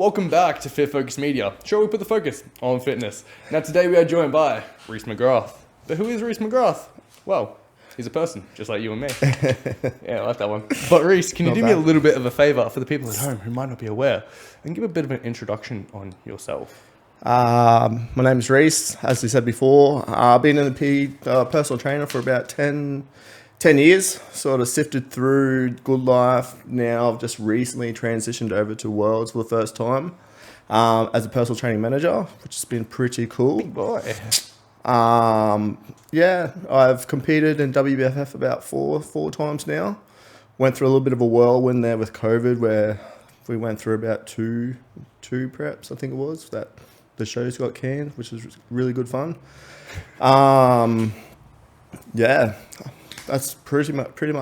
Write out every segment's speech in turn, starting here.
Welcome back to Fit Focus Media. Sure, we put the focus on fitness. Now today we are joined by Reece McGrath. But who is Reece McGrath? Well, he's a person, just like you and me. Yeah, I like that one. But Reece, can you do me a little bit of a favour for the people at home who might not be aware and give a bit of an introduction on yourself? My name is Reece, as we said before. I've been in the personal trainer for about 10 years, sort of sifted through Good Life. Now I've just recently transitioned over to Worlds for the first time as a personal training manager, which has been pretty cool. Big boy. Yeah, I've competed in WBFF about four times now. Went through a little bit of a whirlwind there with COVID where we went through about two preps, I think it was, that the shows got canned, which was really good fun. Yeah. That's pretty much it.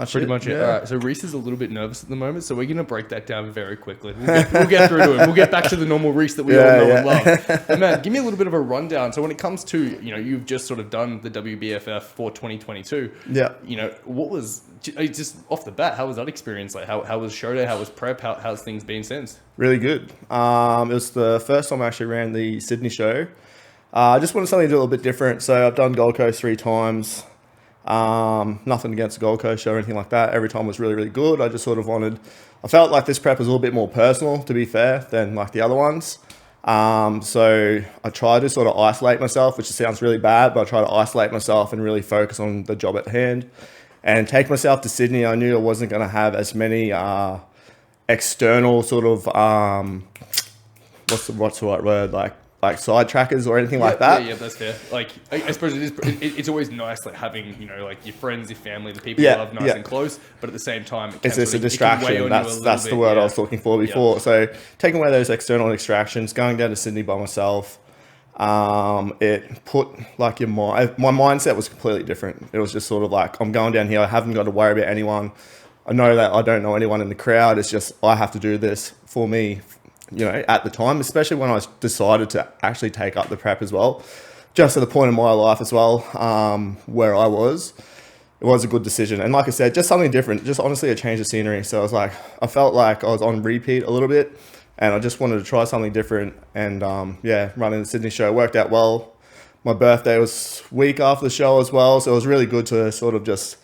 Yeah. All right. So Reece is a little bit nervous at the moment, so we're going to break that down very quickly. We'll get through to it. We'll get back to the normal Reece that we all know and love. But man, give me a little bit of a rundown. So when it comes to, you've just sort of done the WBFF for 2022. Yeah. What was, just off the bat, how was that experience? Like how was show day? How was prep? How's things been since? Really good. It was the first time I actually ran the Sydney show. I just wanted something to do a little bit different. So I've done Gold Coast 3 times. Nothing against the Gold Coast show or anything like that. Every time was really, really good. I just sort of I felt like this prep was a little bit more personal, to be fair, than like the other ones. So I tried to sort of isolate myself, which sounds really bad, but I tried to isolate myself and really focus on the job at hand and take myself to Sydney. I knew I wasn't going to have as many, external sort of, what's the right word? Like side trackers or anything like that. Yeah, that's fair. Like, I suppose it's always nice, like having, like your friends, your family, the people you love nice and close, but at the same time, it's just a distraction. That's the word I was looking for before. Yeah. So taking away those external distractions, going down to Sydney by myself, it put like my mindset was completely different. It was just sort of like, I'm going down here. I haven't got to worry about anyone. I know that I don't know anyone in the crowd. It's just, I have to do this for me, at the time, especially when I decided to actually take up the prep as well, just at the point in my life as well, where it was a good decision. And like I said, just something different, just honestly a change of scenery. So I felt like I was on repeat a little bit and I just wanted to try something different. And running the Sydney show worked out well. My birthday was week after the show as well. So it was really good to sort of just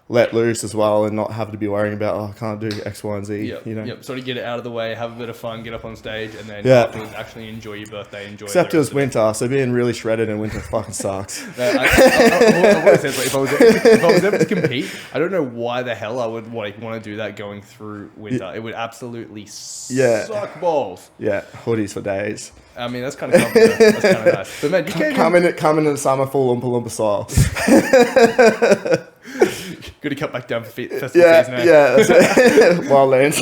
let loose as well and not have to be worrying about, I can't do X, Y, and Z. Yep. Sort of get it out of the way, have a bit of fun, get up on stage, and then afterwards actually enjoy your birthday, Except it was winter, so being really shredded in winter fucking sucks. I want to say, if I was ever to compete, I don't know why the hell I would want to do that going through winter. It would absolutely suck balls. Yeah, hoodies for days. I mean, that's kind of comfortable. That's kind of nice. But man, you can't come in the summer full Oompa Loompa style. Got to cut back down for festival season. Yeah, that's it. Wildlands.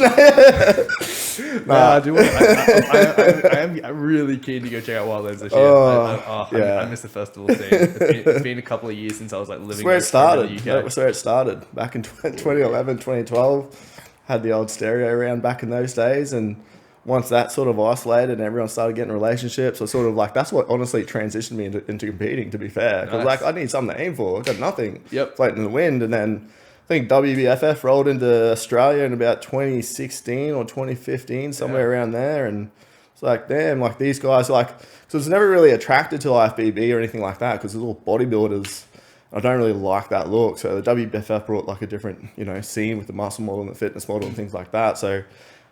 I'm really keen to go check out Wildlands this year. I miss the festival scene. It's been a couple of years since I was like living. That's where it started. That's where it started. Back in 2011, 2012, had the old stereo around back in those days, and once that sort of isolated and everyone started getting relationships, I sort of like, that's what honestly transitioned me into competing, to be fair. Because like, I need something to aim for. I got nothing floating in the wind. And then I think WBFF rolled into Australia in about 2016 or 2015, somewhere around there. And it's like, damn, like these guys, like, so it's never really attracted to IFBB or anything like that because it's all bodybuilders. I don't really like that look. So the WBFF brought like a different, scene with the muscle model and the fitness model and things like that. So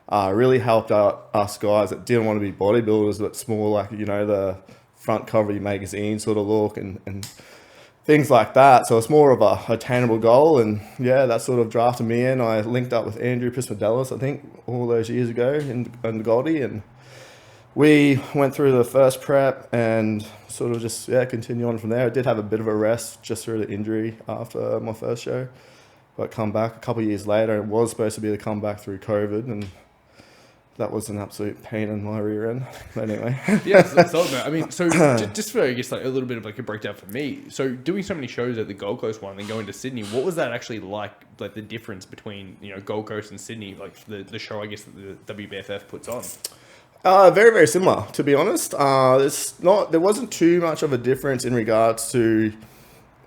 really helped out us guys that didn't want to be bodybuilders, but it's more like, the front cover of your magazine sort of look and things like that. So it's more of a attainable goal. And that sort of drafted me in. I linked up with Andrew Pismadelis, I think, all those years ago in the Goldie. And we went through the first prep and sort of just, continue on from there. I did have a bit of a rest just through the injury after my first show. But come back a couple of years later. It was supposed to be the comeback through COVID, and that was an absolute pain in my rear end. But anyway. I mean, so just for, I guess, like a little bit of like a breakdown for me. So doing so many shows at the Gold Coast one and then going to Sydney, what was that actually like the difference between, Gold Coast and Sydney, like the show, I guess, that the WBFF puts on? Very, very similar, to be honest. There wasn't too much of a difference in regards to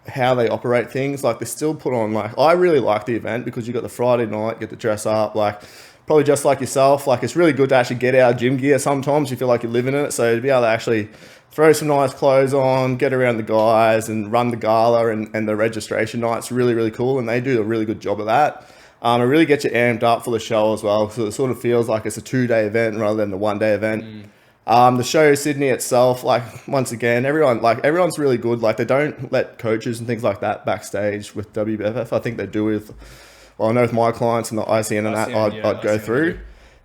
how they operate things. Like, they still put on, like, I really like the event because you got the Friday night, get to dress up, like, probably just like yourself, like it's really good to actually get out of gym gear sometimes. You feel like you're living in it. So to be able to actually throw some nice clothes on, get around the guys and run the gala and the registration night's really, really cool. And they do a really good job of that. It really gets you amped up for the show as well. So it sort of feels like it's a 2-day event rather than the 1-day event. The show Sydney itself, like once again, everyone's really good. Like they don't let coaches and things like that backstage with WBFF. I think they do with, well, I know with my clients and the ICN and that, I'd go through.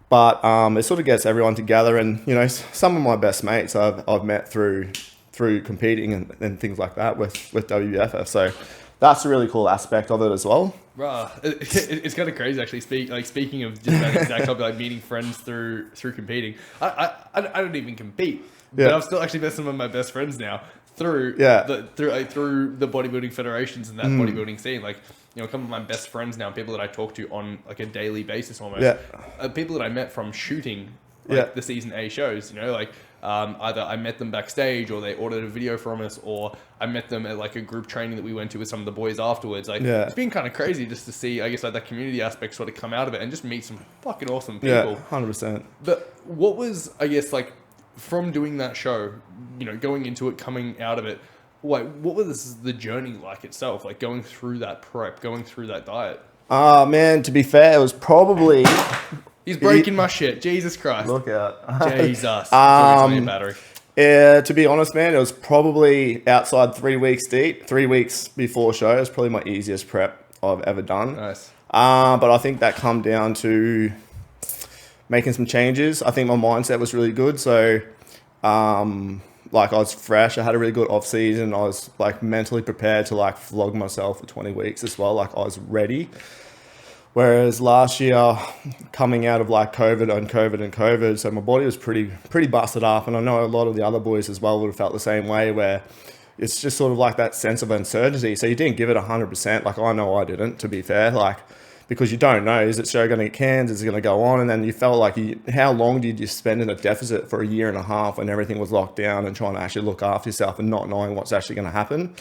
But it sort of gets everyone together, and you know, some of my best mates I've met through competing and things like that with WBFF. So that's a really cool aspect of it as well. Bruh, it's kind of crazy actually. Speaking of just that exact topic, like meeting friends through competing. I don't even compete, but I've still actually met some of my best friends now through the bodybuilding federations and that bodybuilding scene. Like, you know, a couple of my best friends now, people that I talk to on like a daily basis almost. People that I met from shooting the season A shows. You know, like either I met them backstage or they ordered a video from us, or I met them at like a group training that we went to with some of the boys afterwards. Like it's been kind of crazy just to see, I guess, like that community aspect sort of come out of it and just meet some fucking awesome people. Yeah, 100%. But what was, I guess, like from doing that show, you know, going into it, coming out of it, like what was the journey like itself? Like going through that prep, going through that diet? Man, to be fair, it was probably... He's breaking my shit. Jesus Christ. Look out. Jesus. Battery. Yeah, to be honest, man, it was probably outside 3 weeks deep. 3 weeks before show. It was probably my easiest prep I've ever done. Nice. But I think that come down to making some changes. I think my mindset was really good. So, like I was fresh. I had a really good off season. I was like mentally prepared to like flog myself for 20 weeks as well. Like I was ready. Whereas last year, coming out of like COVID, so my body was pretty busted up. And I know a lot of the other boys as well would have felt the same way, where it's just sort of like that sense of uncertainty. So you didn't give it 100%. Like I know I didn't, to be fair, like because you don't know, is it show going to get canned? Is it going to go on? And then you felt like, how long did you spend in a deficit for a year and a half when everything was locked down and trying to actually look after yourself and not knowing what's actually going to happen?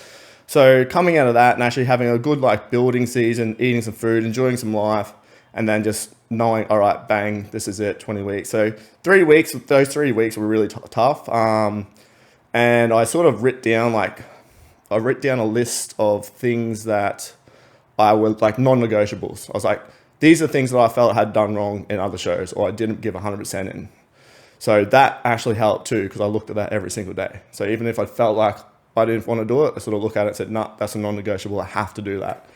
So coming out of that and actually having a good like building season, eating some food, enjoying some life, and then just knowing, all right, bang, this is it, 20 weeks. So 3 weeks, those 3 weeks were really tough. And I sort of writ down a list of things that I were like non-negotiables. I was like, these are things that I felt I had done wrong in other shows or I didn't give 100% in. So that actually helped too, because I looked at that every single day. So even if I felt like I didn't want to do it, I sort of look at it and said, no, that's a non-negotiable. I have to do that.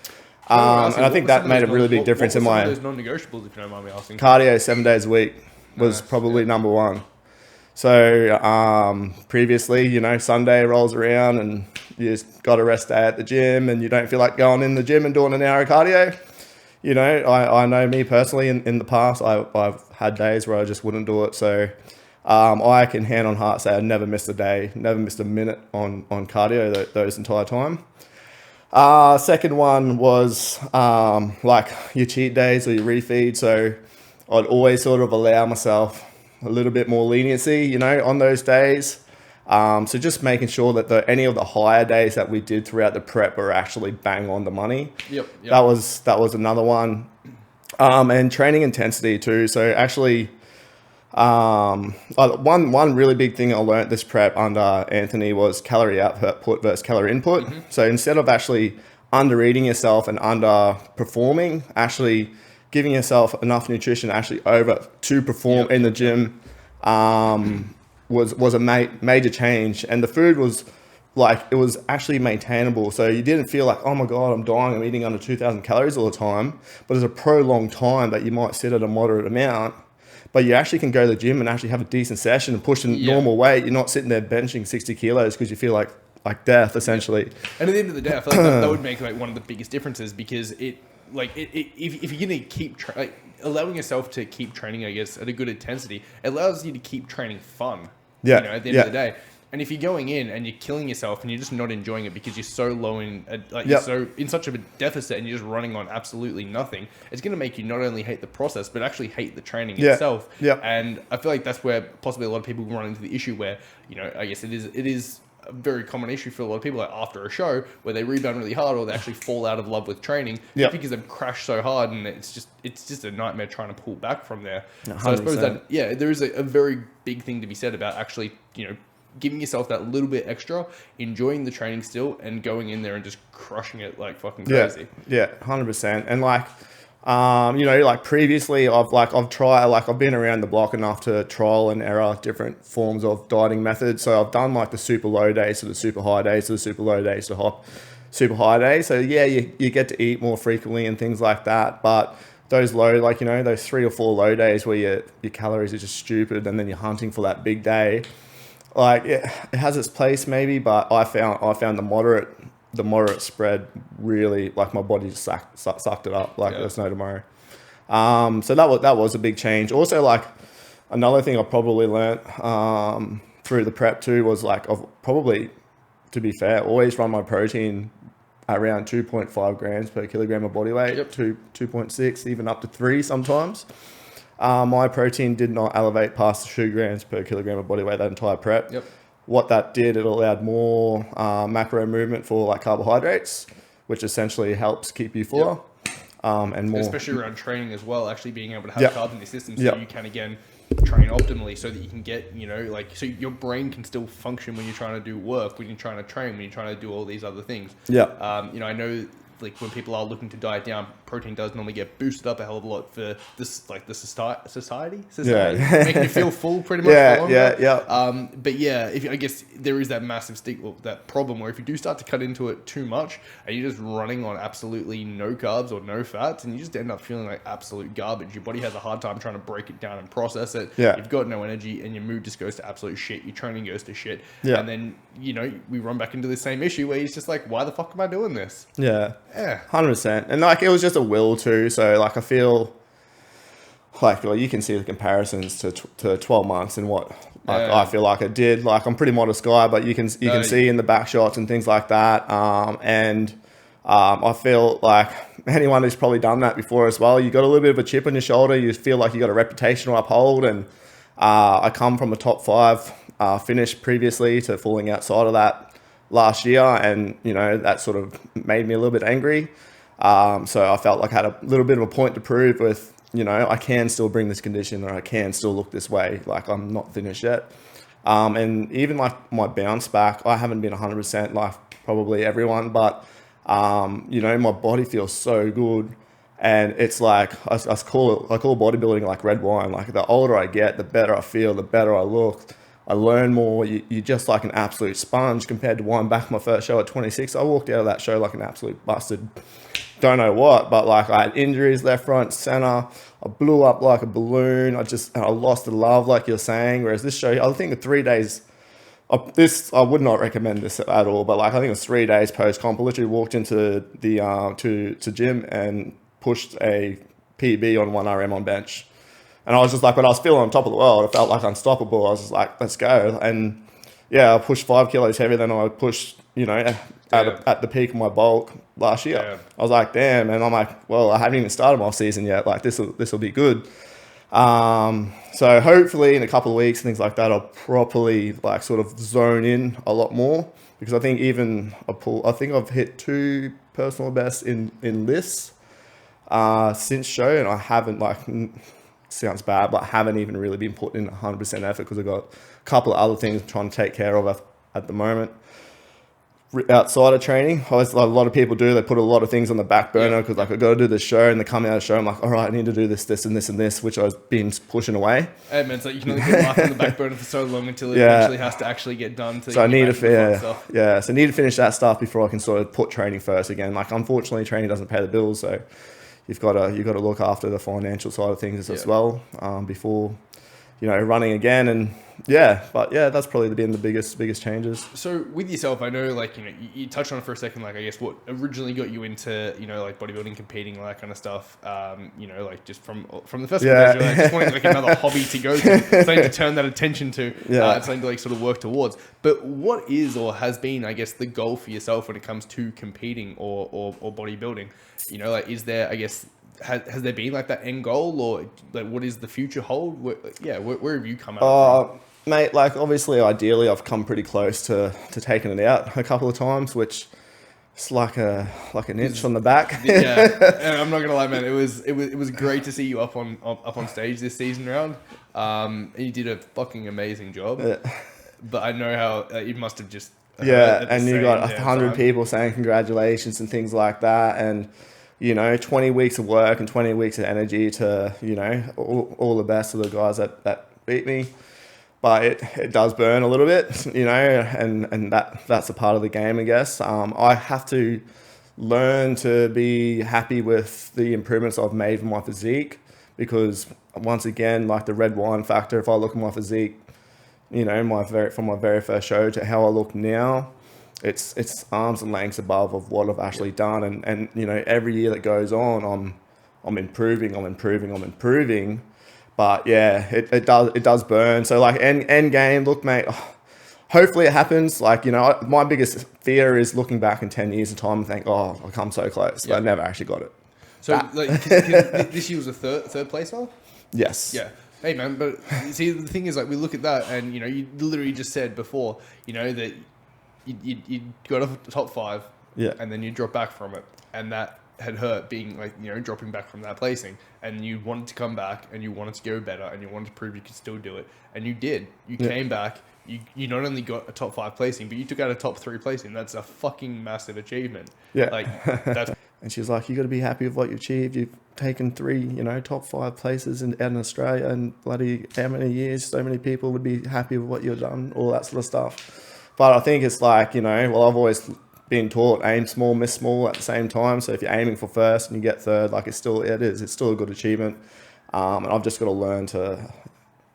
And I think that made a really big difference in my... What were those non-negotiables, if you don't mind me asking? Cardio 7 days a week was probably number one. So previously, you know, Sunday rolls around and you just got a rest day at the gym and you don't feel like going in the gym and doing an hour of cardio. You know, I know me personally in the past, I've had days where I just wouldn't do it. So I can hand on heart say I never missed a day, never missed a minute on cardio those entire time. Second one was like your cheat days or your refeed. So I'd always sort of allow myself a little bit more leniency, you know, on those days. So just making sure that any of the higher days that we did throughout the prep were actually bang on the money. Yep. That was another one. And training intensity too. So actually, one really big thing I learned this prep under Anthony was calorie output versus calorie input. Mm-hmm. So instead of actually under eating yourself and underperforming, actually giving yourself enough nutrition actually to perform in the gym was a major change. And the food was like, it was actually maintainable. So you didn't feel like, oh my God, I'm dying, I'm eating under 2,000 calories all the time. But there's a prolonged time that you might sit at a moderate amount, but you actually can go to the gym and actually have a decent session and push a normal weight. You're not sitting there benching 60 kilos because you feel like death, essentially. And at the end of the day, I feel like that would make like one of the biggest differences, because if you're going to keep allowing yourself to keep training, I guess, at a good intensity, it allows you to keep training fun. Yeah. You know, at the end of the day. And if you're going in and you're killing yourself and you're just not enjoying it because you're so low you're so in such a deficit and you're just running on absolutely nothing, it's going to make you not only hate the process but actually hate the training itself. Yeah. And I feel like that's where possibly a lot of people run into the issue where, you know, I guess it is a very common issue for a lot of people, like after a show where they rebound really hard or they actually fall out of love with training because they've crashed so hard, and it's just a nightmare trying to pull back from there. 100%. So I suppose that there is a very big thing to be said about actually, you know, giving yourself that little bit extra, enjoying the training still, and going in there and just crushing it like fucking crazy. Yeah, 100%. And like, you know, like previously I've been around the block enough to trial and error different forms of dieting methods. So I've done like the super low days to the super high days to the super low days to super high days. So yeah, you get to eat more frequently and things like that. But those low, like, you know, those 3 or 4 low days where your calories are just stupid and then you're hunting for that big day, like it has its place maybe, but I found the moderate spread really, like, my body just sucked it up like there's no tomorrow. So that was a big change. Also, like, another thing I probably learnt through the prep too was like, I've probably, to be fair, always run my protein around 2.5 grams per kilogram of body weight, 2.6, even up to 3 sometimes. My protein did not elevate past 2 grams per kilogram of body weight that entire prep. What that did, it allowed more macro movement for like carbohydrates, which essentially helps keep you fuller. And more, especially around training as well, actually being able to have carbs in your system, so you can again train optimally, so that you can get, you know, like, so your brain can still function when you're trying to do work, when you're trying to train, when you're trying to do all these other things. You know, I know, like, when people are looking to diet down, protein does normally get boosted up a hell of a lot for this, like the society, making you feel full pretty much. But yeah, I guess there is that massive that problem where if you do start to cut into it too much and you're just running on absolutely no carbs or no fats, and you just end up feeling like absolute garbage. Your body has a hard time trying to break it down and process it. You've got no energy, and your mood just goes to absolute shit. Your training goes to shit. And then, you know, we run back into the same issue where it's just like, why the fuck am I doing this? 100%. And like, it was just a will too. So like, I feel like, well, you can see the comparisons to 12 months and what I feel like I did. Like, I'm pretty modest guy, but you can see in the back shots and things like that. I feel like anyone who's probably done that before as well, you got a little bit of a chip on your shoulder. You feel like you got a reputation to uphold. And I come from a top 5 finish previously to falling outside of that last year, and you know, that sort of made me a little bit angry. So I felt like I had a little bit of a point to prove with, you know, I can still bring this condition, or I can still look this way. Like, I'm not finished yet. And even like my bounce back, I haven't been 100% like probably everyone, but you know, my body feels so good. And it's like, I call bodybuilding like red wine. Like, the older I get, the better I feel, the better I look. I learn more. You're just like an absolute sponge compared to one back my first show at 26. I walked out of that show like an absolute busted, don't know what, but like, I had injuries left, right, center. I blew up like a balloon. I lost the love, like you're saying. Whereas this show, I think the 3 days, I would not recommend this at all, but like, I think it was 3 days post comp. I literally walked into the to gym and pushed a PB on 1RM on bench. And I was just like, when I was feeling on top of the world, I felt like unstoppable. I was just like, let's go. And yeah, I pushed 5 kilos heavier than I pushed, you know, at the peak of my bulk last year. I was like, damn. And I'm like, well, I haven't even started my season yet. Like, this will be good. So hopefully in a couple of weeks, things like that, I'll properly like sort of zone in a lot more, because I think I think I've hit 2 personal bests in lists since show, and I haven't, like, sounds bad, but I haven't even really been putting in 100% effort, because I've got a couple of other things I'm trying to take care of at the moment. Outside of training, a lot of people do, they put a lot of things on the back burner, because like, I've got to do this show, and they come out of the show, I'm like, all right, I need to do this, and this, and this, which I've been pushing away. Hey man, it's like you can only put life on the back burner for so long until it eventually has to actually get done. So I need to so I need to finish that stuff before I can sort of put training first again. Like, unfortunately, training doesn't pay the bills, so you've got to look after the financial side of things as well, before, you know, running again. And that's probably been the biggest changes. So with yourself, I know, like, you know, you touched on it for a second, like, I guess what originally got you into, you know, like bodybuilding, competing, all that kind of stuff, you know, like just from the first days, you're like, just wanting like another hobby to go to, something to turn that attention to, something to like sort of work towards. But what is or has been, I guess, the goal for yourself when it comes to competing or bodybuilding? You know, like, is there, I guess, has there been like that end goal, or like, what is the future hold? Where have you come out from? Mate, like obviously, ideally, I've come pretty close to taking it out a couple of times, which is like an inch on the back. Yeah, and I'm not gonna lie, man. It was great to see you up on stage this season round. And you did a fucking amazing job. Yeah. But I know how you must have just and you got 100 people saying congratulations and things like that, and 20 weeks of work and 20 weeks of energy to all the best of the guys that beat me. But it does burn a little bit, and that's a part of the game, I guess. I have to learn to be happy with the improvements I've made in my physique, because once again, like the red wine factor, if I look at my physique, from my very first show to how I look now, it's arms and lengths above of what I've actually done, and every year that goes on, I'm improving. But yeah, it does burn. So like end game, look, mate. Hopefully it happens. Like my biggest fear is looking back in 10 years of time and think, oh, I come so close, but I never actually got it. So like, cause this year was a third placer. Yes. Yeah. Hey man, but see the thing is, like, we look at that, and you literally just said before, that you got off the top 5, and then you drop back from it, and that had hurt, being like dropping back from that placing, and you wanted to come back, and you wanted to go better, and you wanted to prove you could still do it, and you did. You came back. You not only got a top 5 placing, but you took out a top 3 placing. That's a fucking massive achievement. Yeah. Like that's. And she's like, you got to be happy with what you achieved. You've taken 3, top 5 places out in Australia, and bloody how many years, so many people would be happy with what you've done, all that sort of stuff. But I think it's like, well, I've always been taught aim small, miss small at the same time. So if you're aiming for first and you get third, like it's still a good achievement. And I've just got to learn to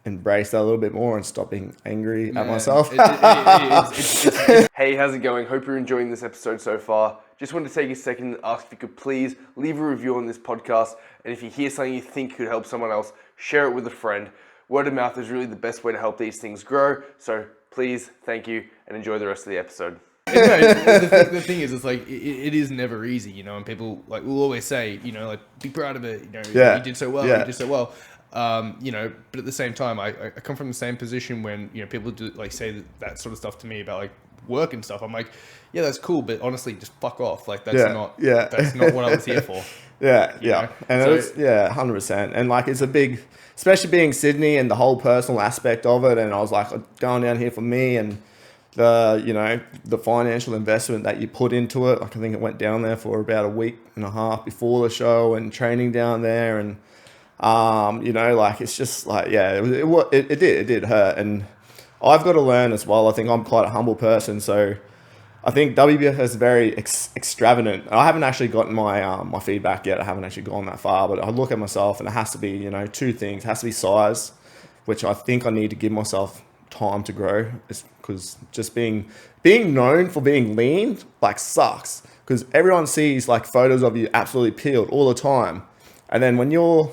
embrace that a little bit more and stop being angry at myself. Hey, how's it going? Hope you're enjoying this episode so far. Just wanted to take a second and ask if you could please leave a review on this podcast. And if you hear something you think could help someone else, share it with a friend. Word of mouth is really the best way to help these things grow. So please, thank you, and enjoy the rest of the episode. The thing is, it's like it is never easy, and people like will always say, like, be proud of it. You did so well. You did so well. But at the same time, I come from the same position when people do like say that sort of stuff to me about like work and stuff. I'm like, yeah, that's cool, but honestly, just fuck off. Like that's not what I was here for. And so, it was 100%. And like it's a big, especially being Sydney and the whole personal aspect of it. And I was like going down here for me and the financial investment that you put into it. Like I think it went down there for about a week and a half before the show and training down there, and like it's just like it did hurt, and I've got to learn as well. I think I'm quite a humble person, so I think WBFF is very extravagant. I haven't actually gotten my my feedback yet. I haven't actually gone that far, but I look at myself and it has to be 2 things. It has to be size, which I think I need to give myself time to grow, because just being known for being lean like sucks, because everyone sees like photos of you absolutely peeled all the time, and then when you're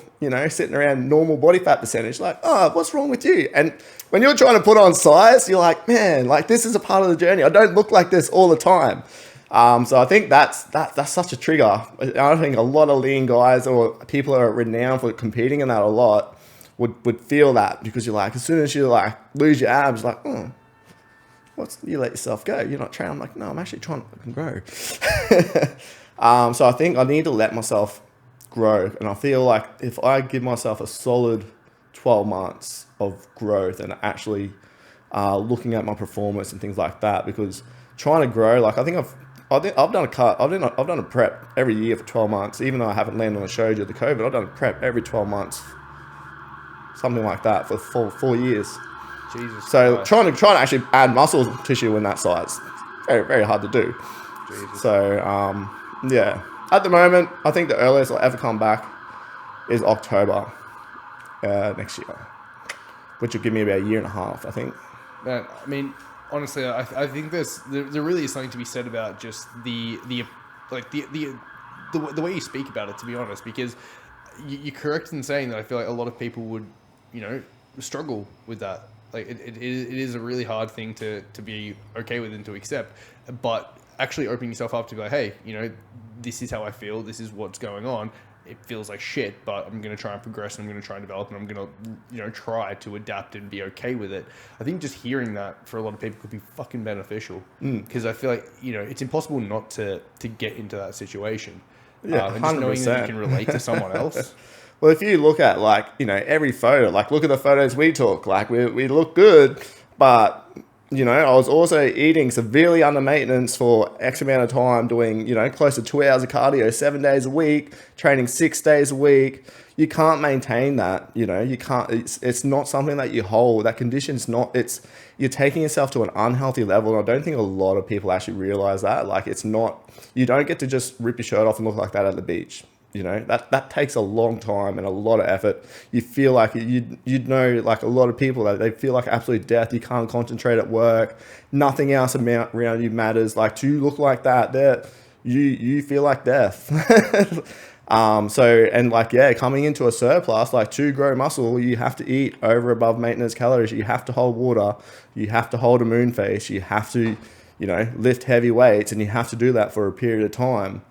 sitting around normal body fat percentage, like, oh, what's wrong with you? And when you're trying to put on size, you're like, man, like this is a part of the journey. I don't look like this all the time. So I think that's such a trigger. I think a lot of lean guys or people who are renowned for competing in that a lot would feel that, because you're like, as soon as you like lose your abs, like, you let yourself go. You're not training. I'm like, no, I'm actually trying to fucking grow. So I think I need to let myself grow. And I feel like if I give myself a solid 12 months of growth and actually looking at my performance and things like that, because trying to grow, like I think I've done a cut. I've done a prep every year for 12 months, even though I haven't landed on a show due to COVID. I've done a prep every 12 months. Something like that for 4 years. Jesus so Christ. trying to actually add muscle tissue in that size, very, very hard to do. Jesus. So at the moment, I think the earliest I'll ever come back is October next year, which will give me about a year and a half, I think. Man, I mean, honestly, I think there really is something to be said about just the way you speak about it, to be honest, because you're correct in saying that I feel like a lot of people would, struggle with that. Like it is a really hard thing to be okay with and to accept, but actually opening yourself up to be like, hey, this is how I feel, this is what's going on. it feels like shit, but I'm going to try and progress, and I'm going to try and develop, and I'm going to, try to adapt and be okay with it. I think just hearing that for a lot of people could be fucking beneficial, because I feel like, it's impossible not to get into that situation. Yeah, and just knowing that 100%. you can relate to someone else. Well, if you look at every photo, look at the photos we took, we look good, but I was also eating severely under maintenance for X amount of time, doing, close to 2 hours of cardio, 7 days a week, training 6 days a week. You can't maintain that, you can't, it's not something that you hold. That condition's not, you're taking yourself to an unhealthy level. And I don't think a lot of people actually realize that. It's not, you don't get to just rip your shirt off and look like that at the beach. That takes a long time and a lot of effort. You feel like you'd know, a lot of people, that they feel like absolute death. You can't concentrate at work. Nothing else around you matters. To look like that, you feel like death. Coming into a surplus, to grow muscle, you have to eat over above maintenance calories. You have to hold water. You have to hold a moon face. You have to, lift heavy weights, and you have to do that for a period of time.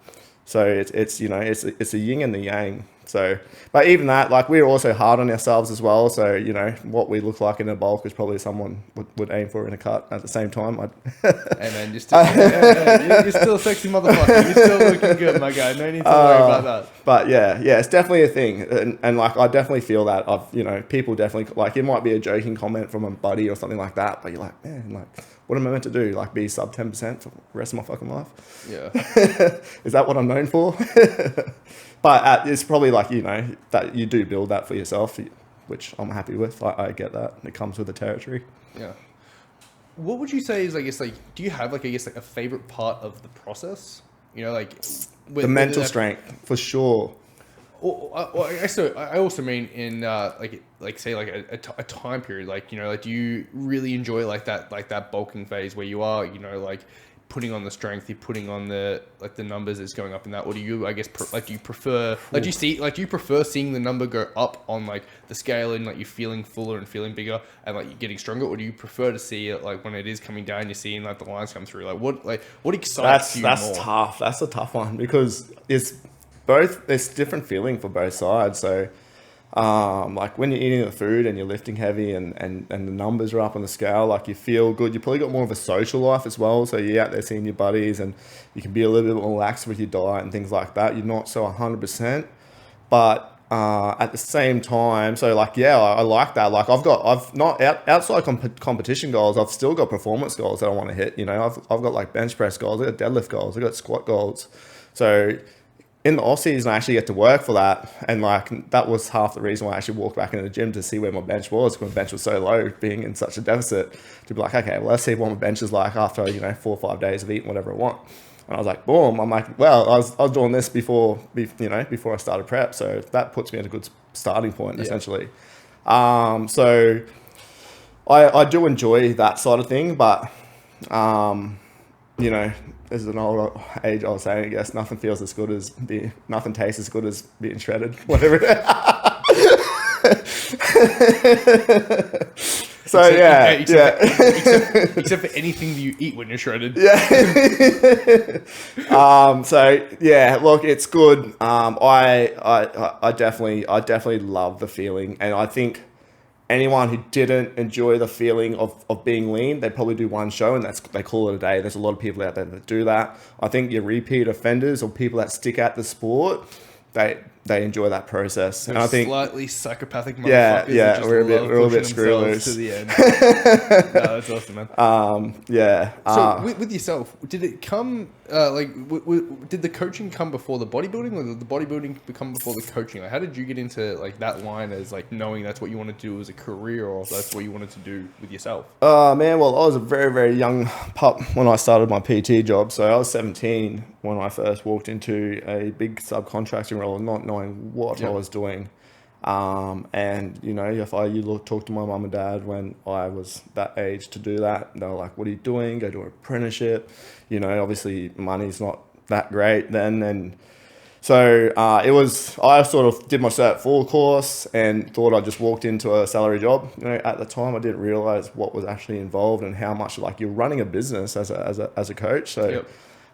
So it's a yin and the yang. So, but even that, we're also hard on ourselves as well. So, what we look like in a bulk is probably someone would aim for in a cut at the same time. Hey man, you're still a sexy motherfucker. You're still looking good, my guy. No need to worry about that. But yeah, it's definitely a thing. And I definitely feel that people definitely, it might be a joking comment from a buddy or something like that, but you're like, man, what am I meant to do? Be sub 10% for the rest of my fucking life? Yeah. Is that what I'm known for? But it's probably that you do build that for yourself, which I'm happy with. I get that. It comes with the territory. Yeah. What would you say is, do you have, a favorite part of the process? The mental strength, for sure. I also mean in say a time period, do you really enjoy that bulking phase where you are putting on the strength, you're putting on the numbers is going up in that, or do you do you prefer do you prefer seeing the number go up on the scale and you're feeling fuller and feeling bigger and you're getting stronger, or do you prefer to see it when it is coming down, you're seing the lines come through? What excites you more? That's tough. That's a tough one, because it's different feeling for both sides. So when you're eating the food and you're lifting heavy and the numbers are up on the scale, you feel good. You probably got more of a social life as well. So you're out there seeing your buddies, and you can be a little bit more lax with your diet and things like that. You're not so 100%, but at the same time, I like that. I've not outside competition goals. I've still got performance goals that I want to hit. I've got bench press goals. I got deadlift goals. I got squat goals. So in the off season, I actually get to work for that, and that was half the reason why I actually walked back into the gym to see where my bench was. Because my bench was so low, being in such a deficit, to be okay, well, let's see what my bench is like after 4 or 5 days of eating whatever I want. And I was boom. I'm well, I was doing this before I started prep, so that puts me at a good starting point, essentially. So I do enjoy that side of thing, but this is an old age I was saying, I guess, nothing tastes as good as being shredded, whatever. So except for anything that you eat when you're shredded. Yeah. Look, it's good. I definitely love the feeling, and I think anyone who didn't enjoy the feeling of being lean, they probably do one show and they call it a day. There's a lot of people out there that do that. I think your repeat offenders or people that stick out the sport, they enjoy that process. They're and I think slightly psychopathic motherfuckers. Yeah, we're a bit screw loose to the end. No, that's awesome, man. So with yourself, did it come did the coaching come before the bodybuilding, or did the bodybuilding come before the coaching? How did you get into that line as knowing that's what you want to do as a career, or that's what you wanted to do with yourself? Man, well, I was a very, very young pup when I started my PT job. So I was 17 when I first walked into a big subcontracting role, not knowing what I was doing. And if you talk to my mum and dad when I was that age to do that, they were like, what are you doing? Go to an apprenticeship. Obviously money's not that great then. And so I sort of did my Cert 4 course and thought I just walked into a salary job. At the time I didn't realize what was actually involved and how much you're running a business as a coach. So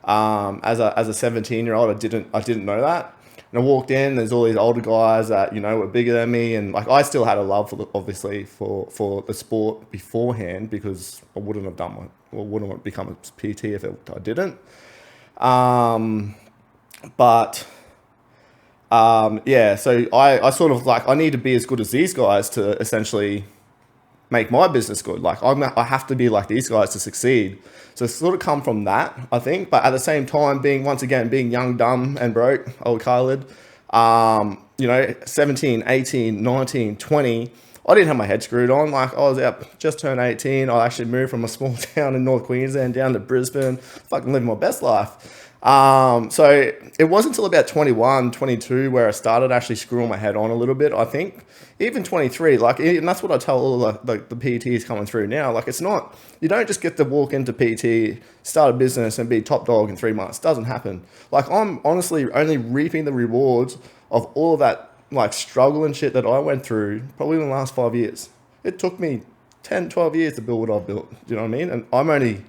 as a 17-year-old, I didn't know that. And I walked in, there's all these older guys that, you know, were bigger than me. And like, I still had a love for obviously for the sport beforehand, because I wouldn't have done wouldn't have become a PT if I didn't. Yeah, so I sort of like, I need to be as good as these guys to essentially make my business good. Like I have to be like these guys to succeed. So it's sort of come from that, I think. But at the same time, being young, dumb and broke, old Khaled, you know, 17, 18, 19, 20, I didn't have my head screwed on. Like I was out, just turned 18. I actually moved from a small town in North Queensland down to Brisbane, fucking living my best life. So it wasn't until about 21, 22 where I started actually screwing my head on a little bit, I think. Even 23, like, and that's what I tell all the PTs coming through now. Like, it's not, you don't just get to walk into PT, start a business and be top dog in 3 months. It doesn't happen. Like, I'm honestly only reaping the rewards of all of that, like, struggle and shit that I went through probably in the last 5 years. It took me 10, 12 years to build what I've built. Do you know what I mean? And I'm only,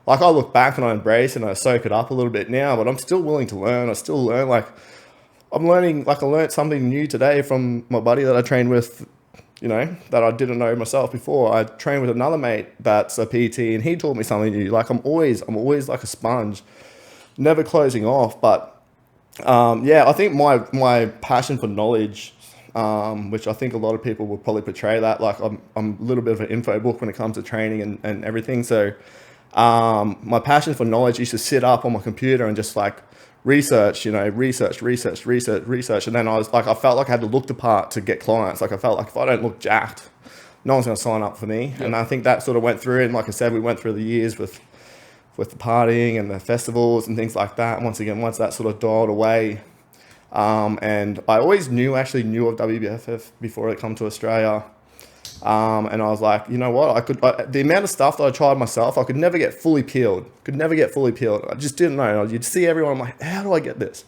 like, I look back and I embrace and I soak it up a little bit now, but I'm still willing to learn. I still learn, like, I'm learning, like I learned something new today from my buddy that I trained with, you know, that I didn't know myself before. I trained with another mate that's a PT and he taught me something new. Like I'm always like a sponge, never closing off. But yeah, I think my passion for knowledge, which I think a lot of people will probably portray that, like I'm a little bit of an info book when it comes to training and everything. So my passion for knowledge used to sit up on my computer and just like research. And then I felt like I had to look the part to get clients. Like I felt like if I don't look jacked, no one's going to sign up for me. Yep. And I think that sort of went through. And like I said, we went through the years with the partying and the festivals and things like that. And once that sort of dialed away, and I always knew of WBFF before it come to Australia. And I was like, you know what, the amount of stuff that I tried myself, I could never get fully peeled. I just didn't know. You'd see everyone, I'm like, how do I get this?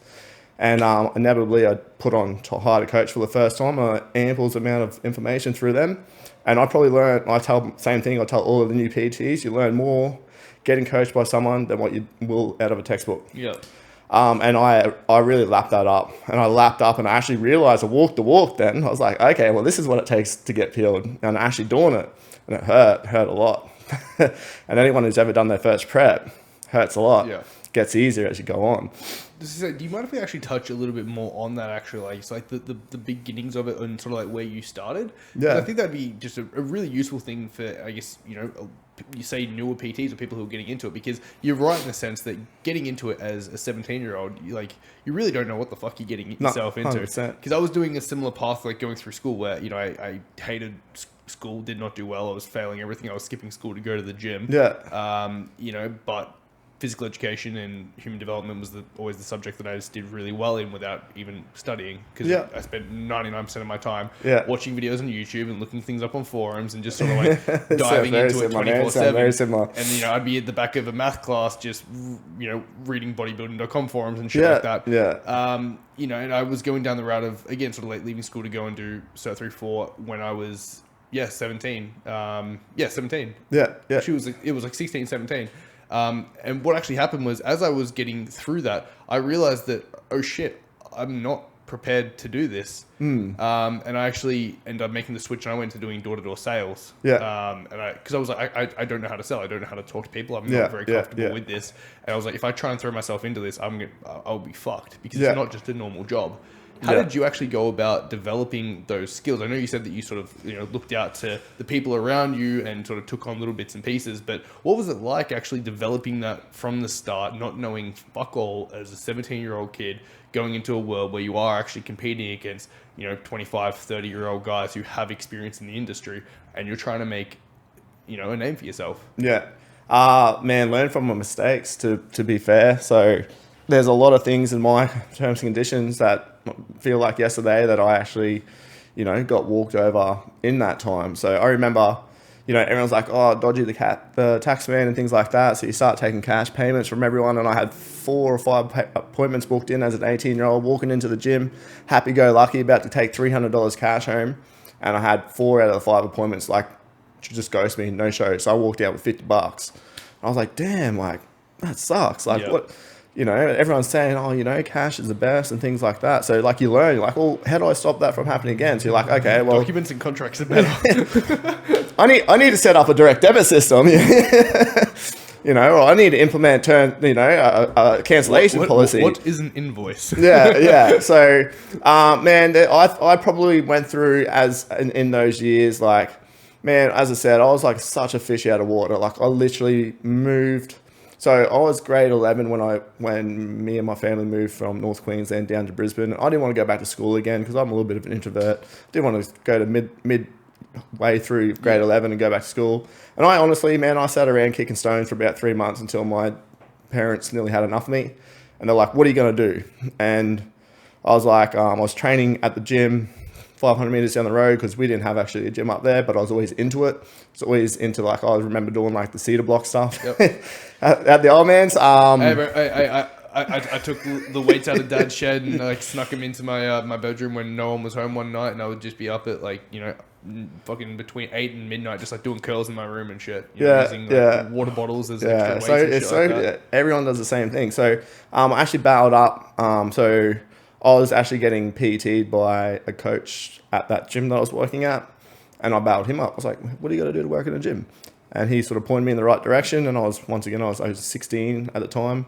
And inevitably I hired a coach for the first time, ample amount of information through them. And I probably learned, I tell all of the new PTs, you learn more getting coached by someone than what you will out of a textbook. Yeah. And I really lapped that up. And I lapped up and I actually realized I walked the walk then. I was like, okay, well, this is what it takes to get peeled. And actually doing it. And it hurt a lot. And anyone who's ever done their first prep, hurts a lot. Yeah. Gets easier as you go on. Do you mind if we actually touch a little bit more on that, actually, like, it's like the beginnings of it and sort of like where you started? Yeah. I think that'd be just a really useful thing for, I guess, you know, you say newer PTs or people who are getting into it, because you're right in the sense that getting into it as a 17-year-old, you really don't know what the fuck you're getting yourself into. 100%. Because I was doing a similar path, like going through school where, you know, I hated school, did not do well. I was failing everything. I was skipping school to go to the gym. Yeah. You know, but physical education and human development was always the subject that I just did really well in without even studying, because I spent 99% of my time watching videos on YouTube and looking things up on forums and just sort of like diving into it 24/7. Very similar. And, you know, I'd be at the back of a math class just, you know, reading bodybuilding.com forums and shit like that. Yeah. You know, and I was going down the route of, again, sort of like leaving school to go and do Cert 3-4 when I was, 17. 17. Yeah. It was like 16, 17. And what actually happened was, as I was getting through that, I realized that, oh shit, I'm not prepared to do this. And I actually ended up making the switch and I went to doing door-to-door sales. Yeah. Because I was like, I don't know how to sell. I don't know how to talk to people. I'm not very comfortable with this. And I was like, if I try and throw myself into this, I'll be fucked, because it's not just a normal job. How did you actually go about developing those skills? I know you said that you sort of, you know, looked out to the people around you and sort of took on little bits and pieces, but what was it like actually developing that from the start, not knowing fuck all as a 17-year-old kid, going into a world where you are actually competing against, you know, 25, 30-year-old guys who have experience in the industry, and you're trying to make, you know, a name for yourself? Yeah. Man, learn from my mistakes, to be fair. So there's a lot of things in my terms and conditions that feel like yesterday that I actually, you know, got walked over in that time. So I remember, you know, everyone's like, oh, dodgy the tax man and things like that. So you start taking cash payments from everyone. And I had 4 or 5 appointments booked in as an 18-year-old, walking into the gym, happy-go-lucky, about to take $300 cash home. And I had 4 out of the 5 appointments, like, just ghost me, no show. So I walked out with $50. And I was like, damn, like, that sucks. Like, what? you know, everyone's saying, oh, you know, cash is the best and things like that. So like you learn, you're like, well, how do I stop that from happening again? So you're like, okay, well, Documents and contracts are better. I need to set up a direct debit system. You know, or I need to implement a cancellation policy. What is an invoice? Yeah. So, man, I probably went through in those years, like, man, as I said, I was like such a fish out of water. Like I literally moved. So I was grade 11 when me and my family moved from North Queensland down to Brisbane. I didn't want to go back to school again because I'm a little bit of an introvert. Didn't want to go to midway through grade 11 and go back to school. And I honestly, man, I sat around kicking stones for about 3 months until my parents nearly had enough of me. And they're like, what are you going to do? And I was like, I was training at the gym 500 meters down the road because we didn't have actually a gym up there, but I was always into it. I was always into like, I remember doing like the cedar block stuff at the old man's. Hey, bro, I took the weights out of Dad's shed and like snuck them into my my bedroom when no one was home one night, and I would just be up at like, you know, fucking between 8 and midnight, just like doing curls in my room and shit. You know, using like, water bottles as extra weights and shit like that. Everyone does the same thing. So I actually bailed up. So I was actually getting PT'd by a coach at that gym that I was working at, and I bailed him up. I was like, what are you got to do to work in a gym? And he sort of pointed me in the right direction, and I was 16 at the time.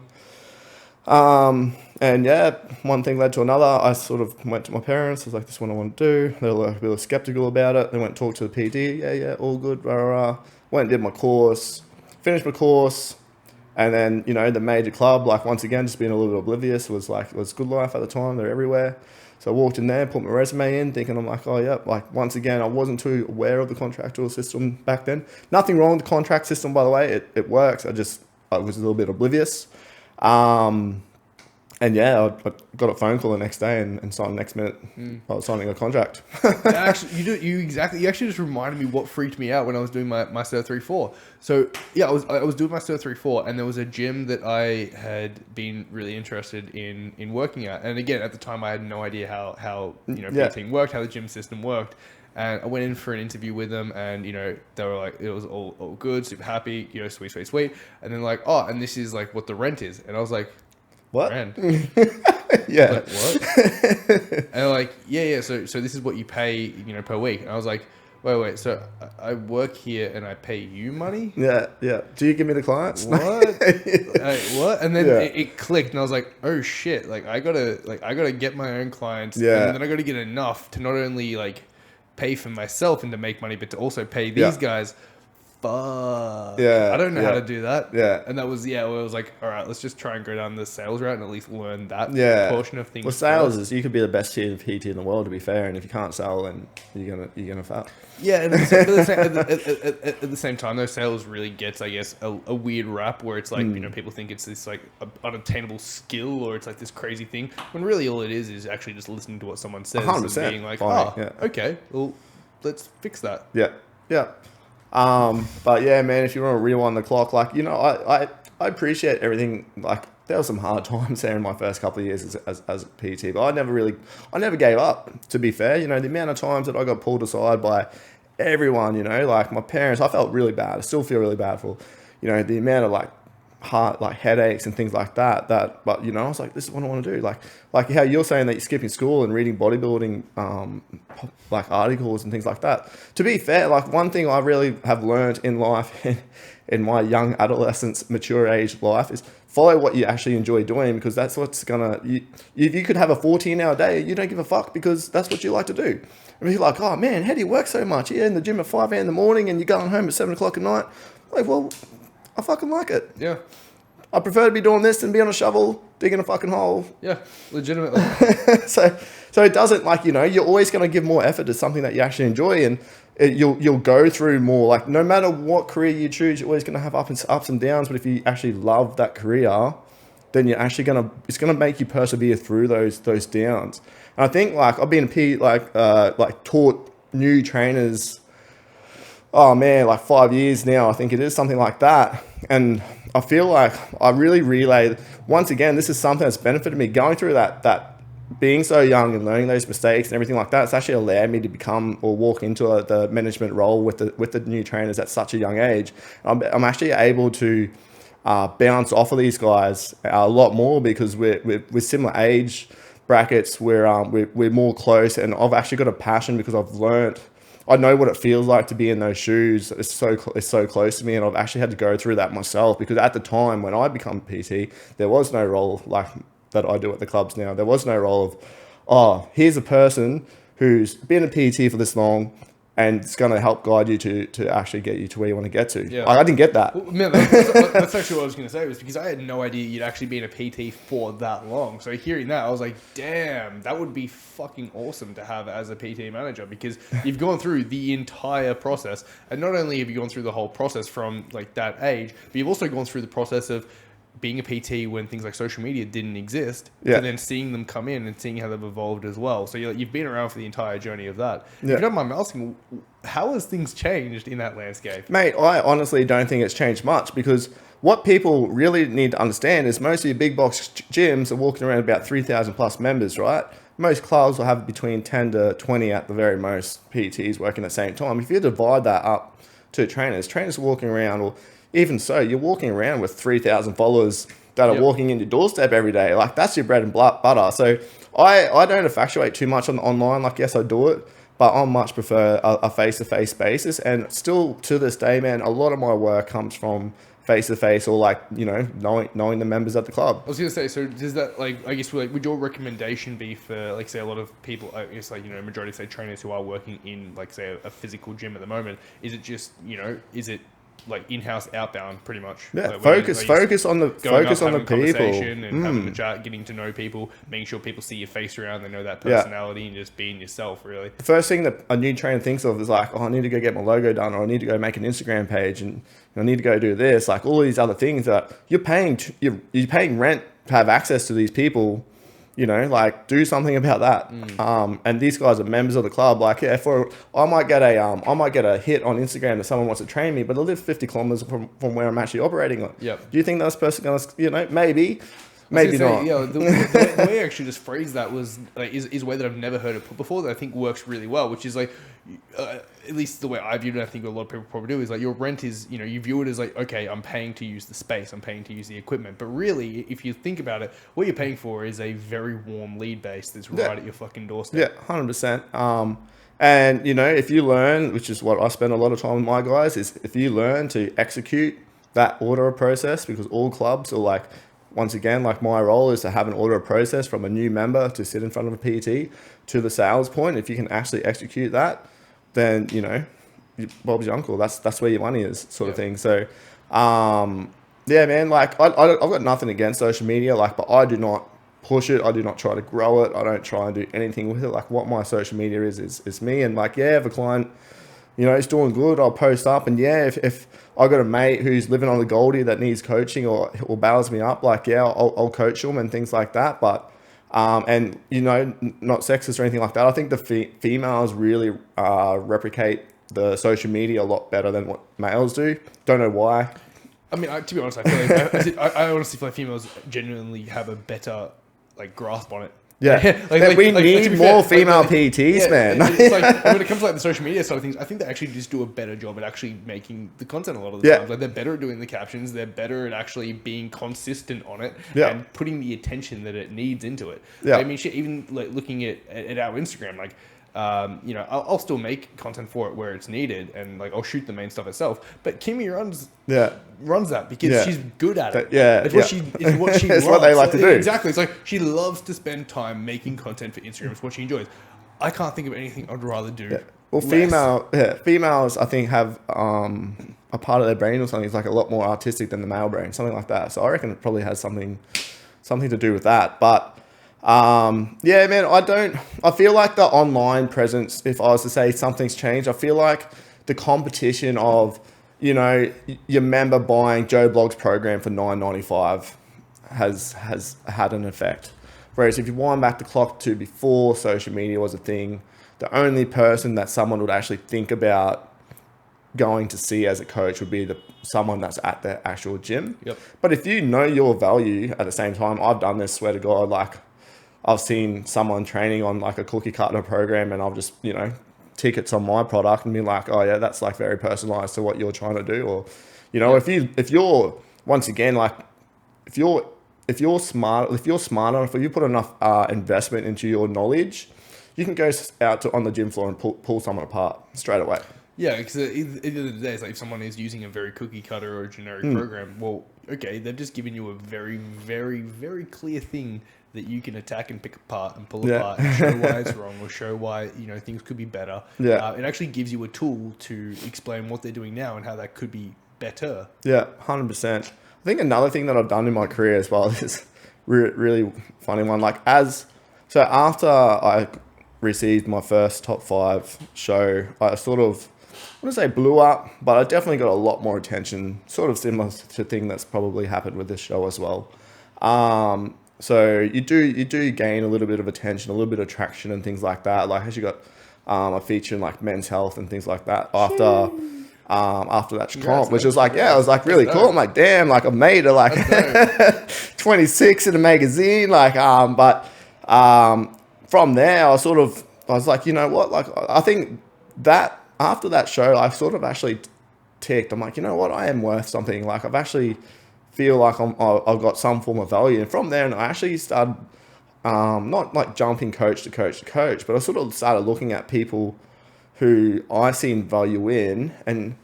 And yeah, one thing led to another. I sort of went to my parents. I was like, this is what I want to do. They were a bit skeptical about it. They went and talked to the PD. Yeah, all good. Rah, rah, rah. Went and did my course, finished my course. And then, you know, the major club, like once again, just being a little bit oblivious, was Good Life at the time. They're everywhere. So I walked in there, put my resume in, thinking I'm like, oh yeah, like once again, I wasn't too aware of the contractual system back then. Nothing wrong with the contract system, by the way. It works. I was a little bit oblivious. And yeah, I got a phone call the next day and signed next minute. I was signing a contract. Actually, you actually just reminded me what freaked me out when I was doing my Cert 3-4. So yeah, I was doing my Cert 3-4, and there was a gym that I had been really interested in working at. And again, at the time, I had no idea how PT worked, how the gym system worked. And I went in for an interview with them, and, you know, they were like, it was all good, super happy, you know, sweet. And then like, oh, and this is like what the rent is. And I was like, what? Rent? Yeah. Like, what? And they're like, yeah. So this is what you pay, you know, per week. And I was like, wait. So I work here and I pay you money? Yeah. Do you give me the clients? What? What? And then it clicked, and I was like, oh shit! Like I gotta get my own clients. Yeah. And then I gotta get enough to not only like pay for myself and to make money, but to also pay these guys. Fuck. Yeah. I don't know how to do that. Yeah. And that was, it was like, all right, let's just try and go down the sales route and at least learn that portion of things. Well, sales is, you could be the best PT in the world, to be fair, and if you can't sell, then you're gonna fail. Yeah, and at the same time, though, sales really gets, I guess, a weird rap where it's like, you know, people think it's this like unattainable skill, or it's like this crazy thing, when really all it is actually just listening to what someone says 100%. and being like, okay, well, let's fix that. Yeah. But yeah, man, if you want to rewind the clock, like, you know, I appreciate everything. Like, there were some hard times there in my first couple of years as a PT, but I never gave up, to be fair. You know, the amount of times that I got pulled aside by everyone, you know, like my parents, I felt really bad. I still feel really bad for, you know, the amount of like headaches and things like that, but you know, I was like, this is what I want to do. Like how you're saying that you're skipping school and reading bodybuilding, like articles and things like that. To be fair, like one thing I really have learned in life, in my young adolescence, mature age life, is follow what you actually enjoy doing, because that's what's gonna, if you could have a 14-hour day, you don't give a fuck, because that's what you like to do. And you're like, oh man, how do you work so much? You're in the gym at 5 a.m. in the morning and you're going home at 7 o'clock at night. Like, well, I fucking like it. Yeah. I prefer to be doing this than be on a shovel, digging a fucking hole. Yeah, legitimately. So it doesn't, like, you know, you're always going to give more effort to something that you actually enjoy, and you'll go through more. Like, no matter what career you choose, you're always going to have ups and downs. But if you actually love that career, then you're actually it's going to make you persevere through those downs. And I think, like, I've been taught new trainers, oh man, like 5 years now, I think it is, something like that. And I feel like I really relay, once again, this is something that's benefited me going through that being so young and learning those mistakes and everything like that. It's actually allowed me to become or walk into the management role with the new trainers at such a young age. I'm actually able to bounce off of these guys a lot more because we're similar age brackets. We're more close, and I've actually got a passion because I've learned. I know what it feels like to be in those shoes. It's so close to me, and I've actually had to go through that myself because at the time when I become PT, there was no role like that I do at the clubs now. There was no role of, oh, here's a person who's been a PT for this long and it's going to help guide you to actually get you to where you want to get to. Yeah. I didn't get that. Well, man, that's actually what I was going to say, was because I had no idea you'd actually been a PT for that long. So hearing that, I was like, damn, that would be fucking awesome to have as a PT manager, because you've gone through the entire process. And not only have you gone through the whole process from like that age, but you've also gone through the process of being a PT when things like social media didn't exist, and then seeing them come in and seeing how they've evolved as well. So you've been around for the entire journey of that. If you don't mind me asking, how has things changed in that landscape? Mate, I honestly don't think it's changed much, because what people really need to understand is most of your big box gyms are walking around about 3,000 plus members, right? Most clubs will have between 10 to 20 at the very most PTs working at the same time. If you divide that up to trainers walking around, or even so, you're walking around with 3,000 followers that are walking in your doorstep every day. Like, that's your bread and butter. So I don't infatuate too much on the online. Like, yes, I do it, but I much prefer a face-to-face basis. And still to this day, man, a lot of my work comes from face-to-face, or like, you know, knowing the members at the club. I was going to say, so does that, like, I guess, like, would your recommendation be for, like, say, a lot of people, I guess, like, you know, majority of, say, trainers who are working in, like, say, a physical gym at the moment, is it just, you know, is it like in-house, outbound, pretty much? Yeah, like focus on the people, and having a chat, getting to know people, making sure people see your face around, they know that personality, and just being yourself, really. The first thing that a new trainer thinks of is like, oh, I need to go get my logo done, or I need to go make an Instagram page, and I need to go do this. Like, all these other things that you're paying rent to have access to these people. You know, like, do something about that. And these guys are members of the club. Like, yeah, I might get a hit on Instagram that someone wants to train me, but I live 50 kilometers from where I'm actually operating on. Yep. Do you think that's person gonna, you know, maybe not. Yeah, the way I actually just phrased that was is a way that I've never heard it put before, that I think works really well, which is like, at least the way I viewed it, I think a lot of people probably do, is like, your rent is, you know, you view it as like, okay, I'm paying to use the space, I'm paying to use the equipment, but really, if you think about it, what you're paying for is a very warm lead base that's right at your fucking doorstep. Yeah, 100%. And, you know, if you learn, which is what I spend a lot of time with my guys, is if you learn to execute that order of process, because all clubs are like, once again, like, my role is to have an order of process from a new member to sit in front of a PT to the sales point. If you can actually execute that, then, you know, Bob's your uncle. That's where your money is, sort of thing. So, yeah, man, like, I've got nothing against social media, like, but I do not push it. I do not try to grow it. I don't try and do anything with it. Like, what my social media is me. And like, yeah, if a client, you know, is doing good, I'll post up. And yeah, if I got a mate who's living on the Goldie that needs coaching or bails me up, like, yeah, I'll coach them and things like that. But, and, you know, not sexist or anything like that. I think the females really replicate the social media a lot better than what males do. Don't know why. I mean, to be honest, I feel like I honestly feel like females genuinely have a better, like, grasp on it. Yeah, we need more female PTs, man. It's like, when it comes to like the social media side of things, I think they actually just do a better job at actually making the content a lot of the times. Like, they're better at doing the captions, they're better at actually being consistent on it and putting the attention that it needs into it. Yeah. I mean, shit, even like looking at our Instagram, like, you know, I'll still make content for it where it's needed, and like, I'll shoot the main stuff itself. But Kimmy runs that because she's good at it. It's what she loves. It's what they like to do. Exactly. It's like, she loves to spend time making content for Instagram. It's what she enjoys. I can't think of anything I'd rather do. Yeah. Well, females, I think, have a part of their brain or something is like a lot more artistic than the male brain, something like that. So I reckon it probably has something to do with that. But yeah, man, I feel like the online presence, if I was to say something's changed, I feel like the competition of, you know, your member buying Joe Blogg's program for $9.95 has had an effect. Whereas if you wind back the clock to before social media was a thing, the only person that someone would actually think about going to see as a coach would be someone that's at the actual gym. Yep. But if you know your value at the same time, I've done this, swear to God, like, I've seen someone training on like a cookie cutter program, and I've just, you know, tickets on my product and be like, oh yeah, that's like very personalized to what you're trying to do. Or, you know, if you're once again, like if you're smart enough, if you put enough investment into your knowledge, you can go out on the gym floor and pull someone apart straight away. Yeah, because at the end of the day, it's like if someone is using a very cookie cutter or a generic program, well, okay, they've just given you a very, very, very clear thing that you can attack and pick apart and pull apart and show why it's wrong or show why, you know, things could be better. Yeah. It actually gives you a tool to explain what they're doing now and how that could be better. Yeah, 100%. I think another thing that I've done in my career as well is really funny one. Like so after I received my first top 5 show, I sort of, I wouldn't say blew up, but I definitely got a lot more attention, sort of similar to a thing that's probably happened with this show as well. So you do gain a little bit of attention, a little bit of traction and things like that. Like I actually got a feature in like Men's Health and things like that after that comp, which was like, yeah, it was like really cool. I'm like, damn, like I made it like 26 in a magazine. Like, but from there, I was like, you know what? Like, I think that after that show, I sort of actually ticked. I'm like, you know what? I am worth something. Like, I've actually feel like I've got some form of value. And from there, I actually started not like jumping coach to coach to coach, but I sort of started looking at people who I seen value in, and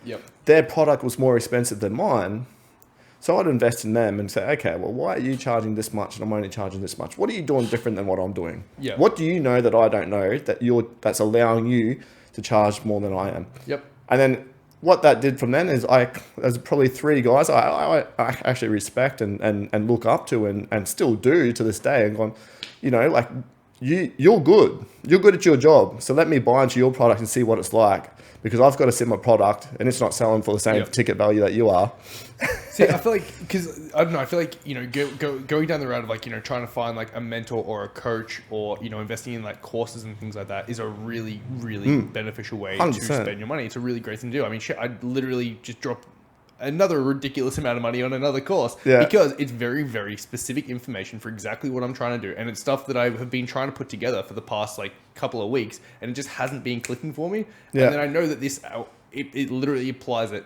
their product was more expensive than mine. So I'd invest in them and say, okay, well, why are you charging this much and I'm only charging this much? What are you doing different than what I'm doing? Yeah. What do you know that I don't know that's allowing you to charge more than I am? Yep. And then what that did from then is there's probably 3 guys I actually respect and look up to and still do to this day, and gone, you know, like you're good. You're good at your job. So let me buy into your product and see what it's like, because I've got a similar product and it's not selling for the same ticket value that you are. See, I feel like, because I don't know, I feel like, you know, going down the route of like, you know, trying to find like a mentor or a coach, or, you know, investing in like courses and things like that is a really, really beneficial way 100%. to spend your money. It's a really great thing to do. I mean, shit, I'd literally just drop another ridiculous amount of money on another course because it's very, very specific information for exactly what I'm trying to do. And it's stuff that I have been trying to put together for the past like couple of weeks, and it just hasn't been clicking for me. And then I know that this, it literally applies it.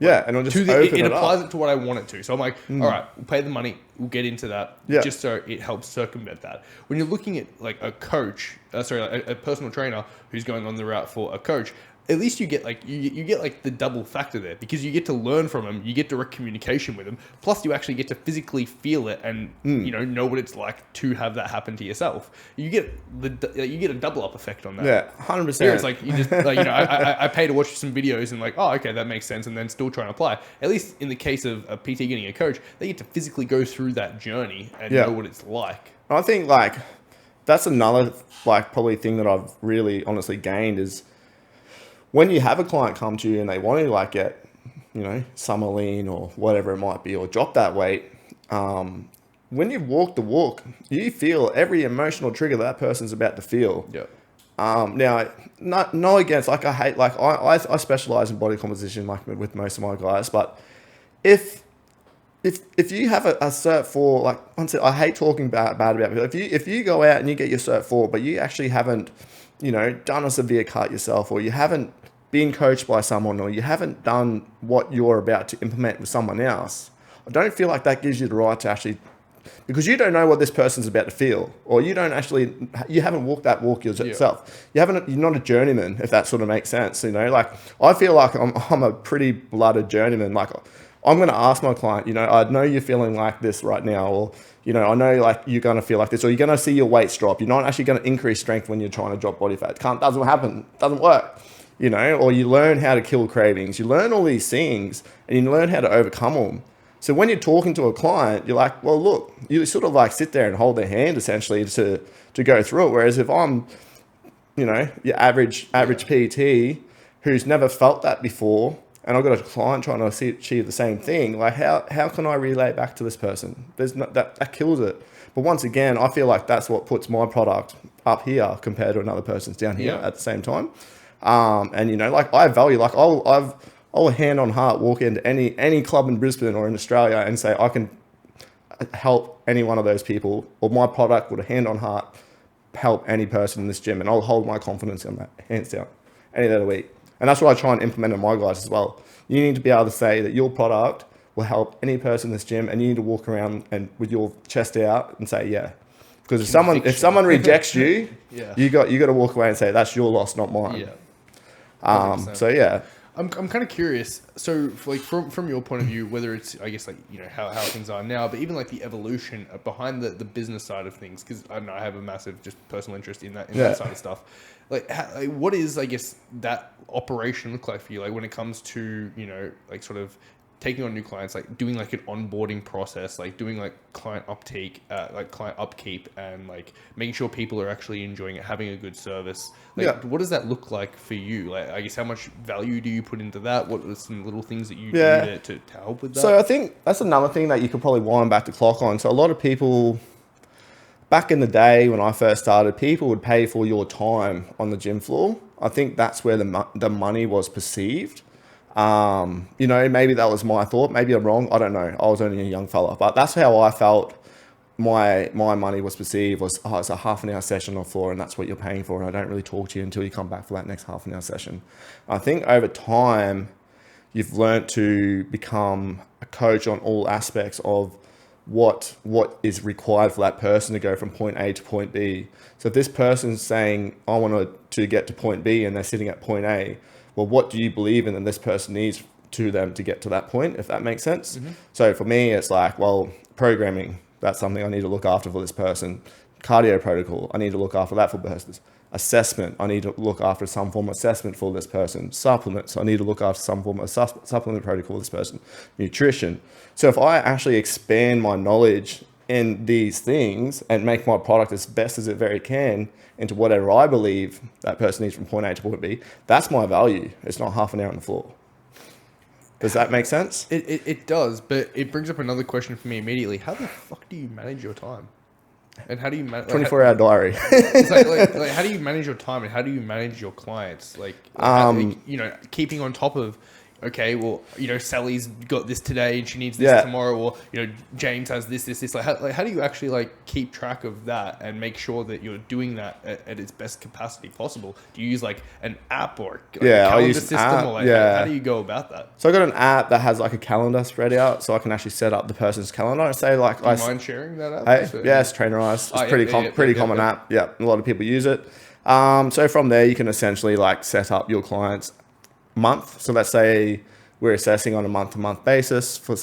Yeah, and I'll just it applies it to what I want it to. So I'm like, all right, we'll pay the money, we'll get into that, just so it helps circumvent that. When you're looking at like a coach, a personal trainer who's going on the route for a coach, at least you get like you get like the double factor there, because you get to learn from them, you get direct communication with them, plus you actually get to physically feel it and you know what it's like to have that happen to yourself. You get a double up effect on that. Yeah, 100%. Here it's like you just like, you know, I pay to watch some videos and like, oh, okay, that makes sense, and then still trying to apply. At least in the case of a PT getting a coach, they get to physically go through that journey and know what it's like. I think like that's another like probably thing that I've really honestly gained is, when you have a client come to you and they want to like get, you know, summer lean or whatever it might be, or drop that weight, when you walk the walk, you feel every emotional trigger that person's about to feel. Yeah. Now, no against, like I hate, like I specialize in body composition, like with most of my guys, but if you have a Cert 4, like I hate talking bad about people. If you go out and you get your Cert 4, but you actually haven't, you know, done a severe cut yourself, or you haven't been coached by someone, or you haven't done what you're about to implement with someone else, I don't feel like that gives you the right to actually, because you don't know what this person's about to feel, or you haven't walked that walk yourself. You're not a journeyman, if that sort of makes sense. You know, like I feel like I'm a pretty blooded journeyman. Like I'm going to ask my client, you know, I know you're feeling like this right now, or, you know, I know like you're going to feel like this, or you're going to see your weights drop. You're not actually going to increase strength when you're trying to drop body fat. Doesn't happen. Doesn't work. You know, or you learn how to kill cravings. You learn all these things and you learn how to overcome them. So when you're talking to a client, you're like, well, look, you sort of like sit there and hold their hand essentially to go through it. Whereas if I'm, you know, your average PT who's never felt that before, and I've got a client trying to achieve the same thing, like how can I relay back to this person? There's no, that kills it. But once again, I feel like that's what puts my product up here compared to another person's down here at the same time. And you know, like I value, like I'll hand on heart walk into any club in Brisbane or in Australia and say I can help any one of those people, or my product would hand on heart help any person in this gym, and I'll hold my confidence in that, hands down, any day of the week. And that's what I try and implement in my guys as well. You need to be able to say that your product will help any person in this gym, and you need to walk around and with your chest out and say, yeah. Because if someone rejects you, you got to walk away and say, that's your loss, not mine. Yeah. So yeah. I'm kind of curious. So, like from your point of view, whether it's how things are now, but even like the evolution behind the business side of things, because I know I have a massive just personal interest in that side of stuff. Like, what is that operation look like for you? Like when it comes to sort of taking on new clients, like doing like an onboarding process, like doing like client uptake, like client upkeep, and like making sure people are actually enjoying it, having a good service. Like, what does that look like for you? Like, I guess how much value do you put into that? What are some little things that you do to help with that? So I think that's another thing that you could probably wind back the clock on. So a lot of people, back in the day when I first started, people would pay for your time on the gym floor. I think that's where the money was perceived. Maybe that was my thought. Maybe I'm wrong. I don't know. I was only a young fella, but that's how I felt. My money was perceived was, it's a half an hour session on the floor, and that's what you're paying for. And I don't really talk to you until you come back for that next half an hour session. I think over time, you've learned to become a coach on all aspects of what is required for that person to go from point A to point B. So if this person's saying, I want to get to point B, and they're sitting at point A, well, what do you believe in that this person needs to them to get to that point, if that makes sense? Mm-hmm. So for me, it's like, well, programming, that's something I need to look after for this person. Cardio protocol, I need to look after that for persons. Assessment, I need to look after some form of assessment for this person. Supplements, I need to look after some form of supplement protocol for this person. Nutrition. So if I actually expand my knowledge in these things and make my product as best as it very can into whatever I believe that person needs from point A to point B, that's my value. It's not half an hour on the floor. Does that make sense? It does, but it brings up another question for me immediately. How the fuck do you manage your time? And how do you manage... 24-hour diary. It's like, how do you manage your time, and how do you manage your clients? Keeping on top of... Okay, well, Sally's got this today and she needs this tomorrow, or, James has this. Like, how do you actually keep track of that and make sure that you're doing that at its best capacity possible? Do you use an app or a calendar system? Or how do you go about that? So I got an app that has a calendar spread out, so I can actually set up the person's calendar and say do you mind sharing that app? It's Trainerized. It's pretty common app. Yeah, a lot of people use it. So from there, you can essentially set up your clients' month. So let's say we're assessing on a month-to-month basis for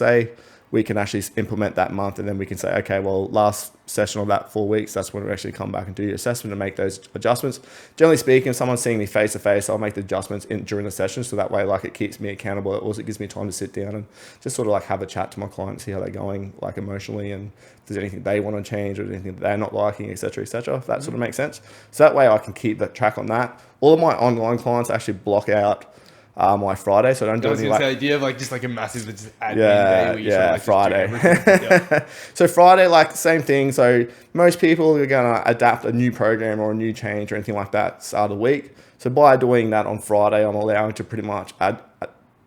we can actually implement that month, and then we can say, okay, well, last session of that 4 weeks, that's when we actually come back and do your assessment and make those adjustments. Generally speaking, if someone's seeing me face to face, I'll make the adjustments during the session, so that way it keeps me accountable. It also gives me time to sit down and just sort of have a chat to my client, see how they're going emotionally, and if there's anything they want to change or anything that they're not liking, etc., if that sort of makes sense. So that way I can keep that track on that. All of my online clients actually block out my Friday, so I don't do anything. Do you have just a massive admin day where you Friday. So Friday, same thing. So most people are gonna adapt a new program or a new change or anything like that start of the week. So by doing that on Friday, I'm allowing to pretty much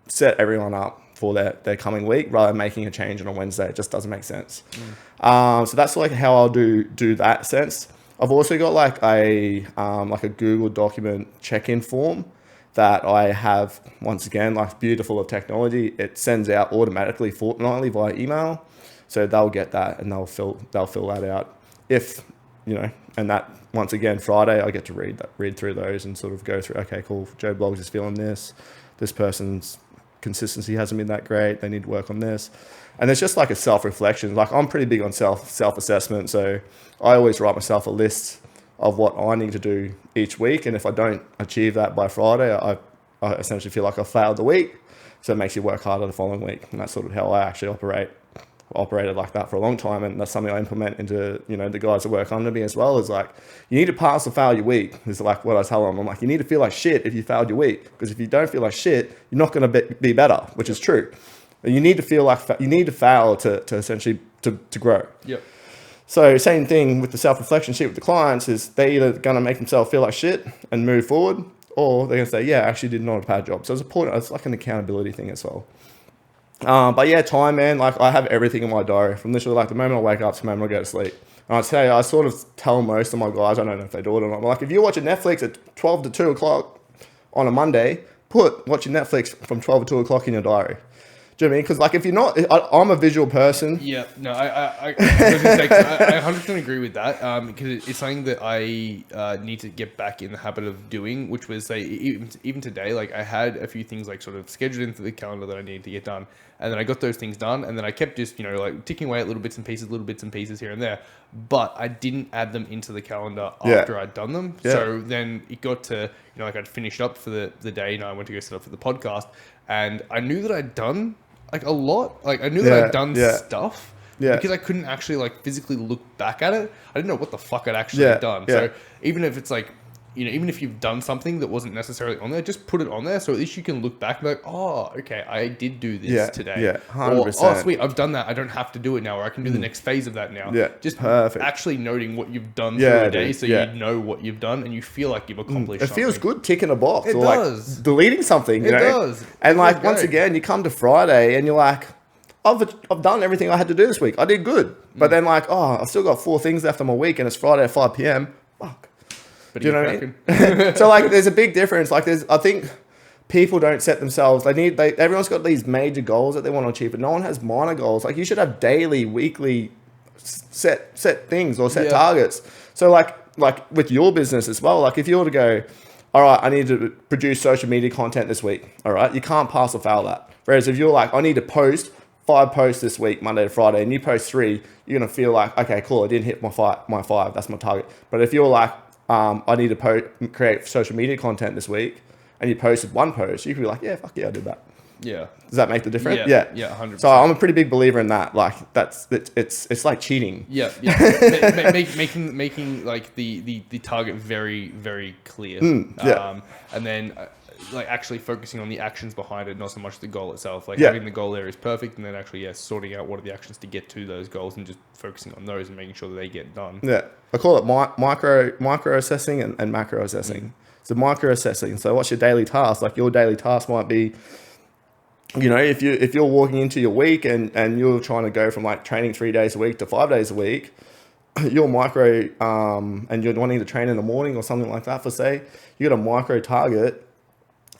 set everyone up for their coming week rather than making a change on a Wednesday. It just doesn't make sense. So that's how I'll do that sense. I've also got a Google document check-in form that I have, once again, beautiful of technology. It sends out automatically fortnightly via email. So they'll get that and they'll fill that out. And that, once again, Friday, I get to read through those and sort of go through, okay, cool, Joe Bloggs is feeling this. This person's consistency hasn't been that great. They need to work on this. And it's just a self-reflection. I'm pretty big on self-assessment. So I always write myself a list of what I need to do each week. And if I don't achieve that by Friday, I essentially feel like I failed the week. So it makes you work harder the following week. And that's sort of how I actually operate. I operated like that for a long time. And that's something I implement into, the guys that work under me as well, is you need to pass or fail your week. Is what I tell them. I'm you need to feel like shit if you failed your week. Because if you don't feel like shit, you're not going to be better, which is true. You need to feel you need to fail to essentially to grow. Yep. So same thing with the self-reflection sheet with the clients is they're either going to make themselves feel like shit and move forward, or they're going to say, yeah, I actually did not a bad job. So it's important. It's an accountability thing as well. But yeah, time, man, I have everything in my diary from literally the moment I wake up to the moment I go to sleep. And I tell you, I sort of tell most of my guys, I don't know if they do it or not, if you're watching Netflix at 12 to 2 o'clock on a Monday, watch your Netflix from 12 to 2 o'clock in your diary. Do you know what I mean? Because like if you're not, I'm a visual person. Yeah, no, I was gonna say, 'cause I 100% agree with that because it's something that I need to get back in the habit of doing, which was say even today, like I had a few things like sort of scheduled into the calendar that I needed to get done, and then I got those things done, and then I kept just like ticking away at little bits and pieces here and there, but I didn't add them into the calendar after I'd done them. Yeah. So then it got to like I'd finished up for the day, and I went to go set up for the podcast, and I knew that I'd done like a lot. Like I knew that I'd done stuff because I couldn't actually like physically look back at it. I didn't know what the fuck I'd actually done. Yeah. So even if it's like, even if you've done something that wasn't necessarily on there, just put it on there so at least you can look back and be like, oh, okay, I did do this today. Yeah, 100%. Or, oh, sweet, I've done that. I don't have to do it now, or I can do the next phase of that now. Yeah, just perfect. actually noting what you've done through a day so you know what you've done and you feel like you've accomplished something. It feels good ticking a box It or does. like deleting something. You It know? does. And It like feels once great. again, you come to Friday and you're like, I've done everything I had to do this week. I did good. But then like, oh, I've still got 4 things left on my week and it's Friday at 5 p.m. Fuck. But Do you know what I mean? So like, there's a big difference. Like, I think people don't set themselves. Everyone's got these major goals that they want to achieve, but no one has minor goals. Like, you should have daily, weekly set things or set targets. So like with your business as well. Like, if you were to go, all right, I need to produce social media content this week. All right, you can't pass or fail that. Whereas if you're like, I need to post 5 posts this week, Monday to Friday, and you post 3, you're gonna feel like, okay, cool, I didn't hit my 5. That's my target. But if you're like, I need to create social media content this week, and you posted 1 post, you can be like, yeah, fuck yeah, I did that. Yeah. Does that make the difference? Yeah, 100%. So I'm a pretty big believer in that. Like, it's like cheating. Yeah. Making like the target very, very clear. And then like actually focusing on the actions behind it, not so much the goal itself. Like having the goal there is perfect, and then actually sorting out what are the actions to get to those goals and just focusing on those and making sure that they get done. Yeah, I call it micro assessing and macro assessing. So micro assessing. So what's your daily task? Like, your daily task might be, if you're walking into your week and you're trying to go from like training 3 days a week to 5 days a week, your micro and you're wanting to train in the morning or something like that, for say, you got a micro target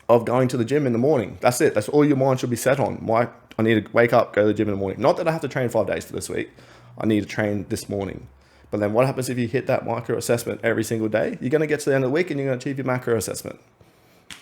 of going to the gym in the morning. That's it. That's all your mind should be set on. I need to wake up, go to the gym in the morning. Not that I have to train 5 days for this week. I need to train this morning. But then what happens if you hit that micro assessment every single day? You're going to get to the end of the week and you're going to achieve your macro assessment.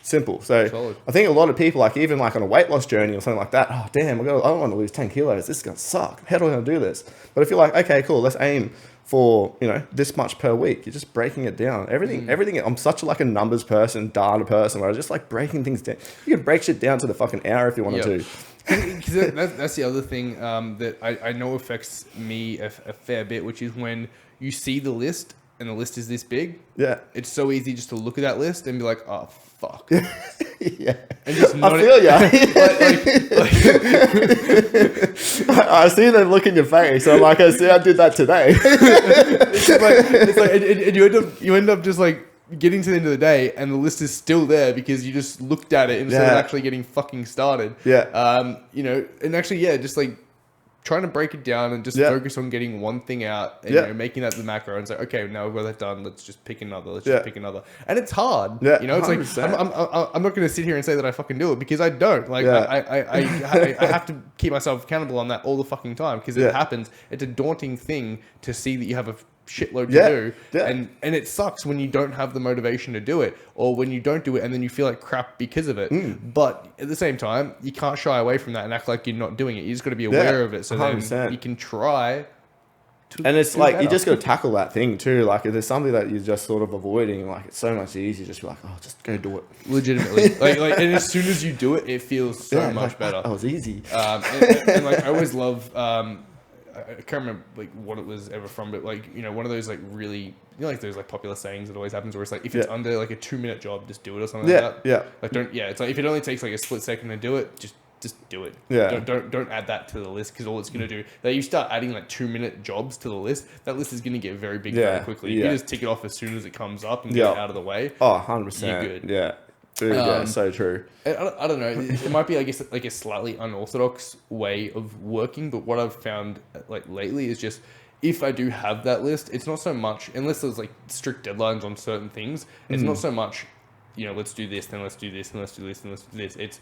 Simple. So Solid. I think a lot of people, like even like on a weight loss journey or something like that, oh damn, I don't want to lose 10 kilos. This is going to suck. How do I do this? But if you're like, okay, cool, let's aim for, this much per week. You're just breaking it down. Everything. I'm such like a numbers person, data person, where I just like breaking things down. You can break shit down to the fucking hour if you wanted to. Because that's the other thing that I know affects me a fair bit, which is when you see the list and the list is this big. Yeah. It's so easy just to look at that list and be like, oh, fuck. Yeah. And just I feel you. I see the look in your face. So I'm like, I see I did that today. And you end up just like getting to the end of the day and the list is still there because you just looked at it instead of actually getting fucking started. Yeah. And actually, just like trying to break it down and just focus on getting one thing out and making that the macro and say, okay, now we've got that done. Let's just pick another. And it's hard. Yeah. It's 100%. Like, I'm not going to sit here and say that I fucking do it because I don't. Like, I have to keep myself accountable on that all the fucking time because it happens. It's a daunting thing to see that you have a shitload to do and it sucks when you don't have the motivation to do it, or when you don't do it and then you feel like crap because of it. But at the same time, you can't shy away from that and act like you're not doing it. You just got to be aware of it so 100%. Then you can try to, and it's like better. You just got to tackle that thing too. Like, if there's something that you're just sort of avoiding, like, it's so much easier just be like, oh, just go do it legitimately. like and as soon as you do it feels so much better. That was easy. And like, I always love I can't remember like what it was ever from, but like, one of those like really, like those like popular sayings that always happens where it's like, if it's under like a 2-minute job, just do it or something like that. Yeah. Like it's like, if it only takes like a split second to do it, just do it. Yeah. Don't add that to the list, because all it's going to do, that you start adding like 2-minute jobs to the list, that list is going to get very big very quickly. You just tick it off as soon as it comes up and get it out of the way. Oh, 100%. You're good. Yeah. Dude, so true. I don't know. It might be, I guess, like a slightly unorthodox way of working, but what I've found like lately is just, if I do have that list, it's not so much, unless there's like strict deadlines on certain things, it's not so much, let's do this, then let's do this, and let's do this, and let's do this. It's,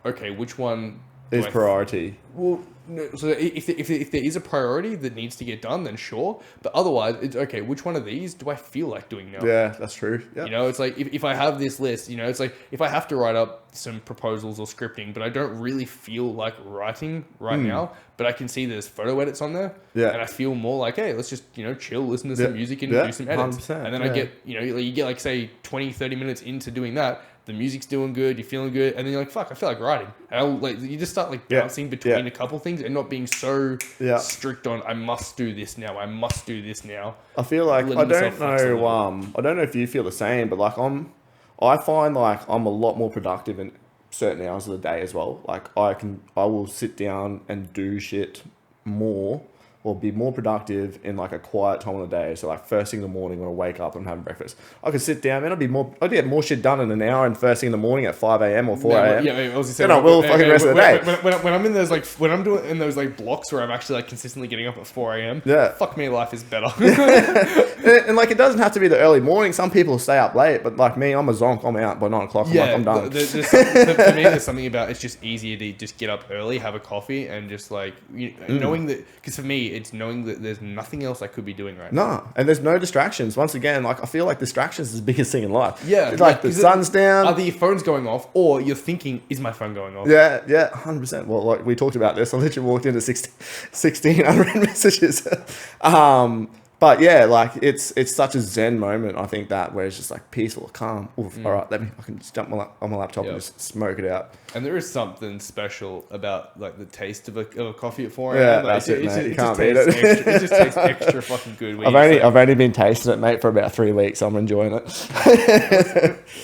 okay, which one is priority. Well, no, so if there is a priority that needs to get done, then sure. But otherwise, it's okay. Which one of these do I feel like doing now? Yeah, that's true. Yep. You know, it's like if I have this list, you know, it's like if I have to write up some proposals or scripting, but I don't really feel like writing right now, but I can see there's photo edits on there. Yeah. And I feel more like, hey, let's just, you know, chill, listen to some music and do some edits. 100%, And then I get, you know, you get like, say, 20, 30 minutes into doing that. The music's doing good, you're feeling good, and then you're like, fuck, I feel like writing. And like you just start like bouncing between a couple things and not being so strict on I must do this now, I must do this now. I feel like I don't know if you feel the same, but like I find like I'm a lot more productive in certain hours of the day as well. Like I will sit down and do shit more or be more productive in like a quiet time of the day. So like first thing in the morning when I wake up and I'm having breakfast, I could sit down and I'd get more shit done in an hour and first thing in the morning at 5 a.m. or 4 a.m. Yeah, I was then I will fucking rest of the day. When I'm in those like, when I'm doing in those like blocks where I'm actually like consistently getting up at 4 a.m. Yeah. Fuck me, life is better. and like it doesn't have to be the early morning. Some people stay up late, but like me, I'm a zonk. I'm out by 9 o'clock. Yeah, I'm done. For me, there's something about it's just easier to just get up early, have a coffee, and just like knowing that. Because for me, it's knowing that there's nothing else I could be doing right now. No, and there's no distractions. Once again, like I feel like distractions is the biggest thing in life. Yeah, it's like the sun's down. Either your phone's going off, or you're thinking, "Is my phone going off?" Yeah, 100%. Well, like we talked about this, I literally walked into 16 unread messages. But yeah, like it's such a zen moment. I think that where it's just like peaceful, calm. Oof, all right, I can just jump on my laptop and just smoke it out. And there is something special about like the taste of a coffee at 4 a.m. Yeah, like, that's it, mate. You can't beat it. It just tastes extra fucking good. I've only been tasting it, mate, for about 3 weeks. So I'm enjoying it.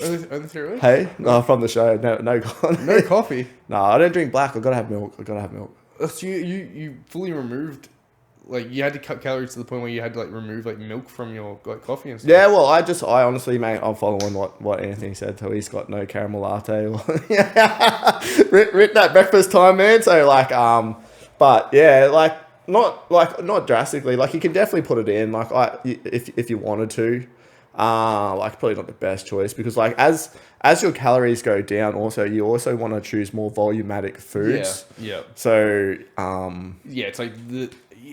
Only 3 weeks? Hey, no, from the show, no coffee. No, I don't drink black. I gotta have milk. So you fully removed. Like you had to cut calories to the point where you had to like remove like milk from your like coffee and stuff. Yeah, well, I honestly, mate, I'm following what Anthony said. So he's got no caramel latte. Written at breakfast time, man. So like, but yeah, like not drastically. Like you can definitely put it in. Like if you wanted to, like probably not the best choice because like as your calories go down, also you also want to choose more volumatic foods. Yeah. So yeah, it's like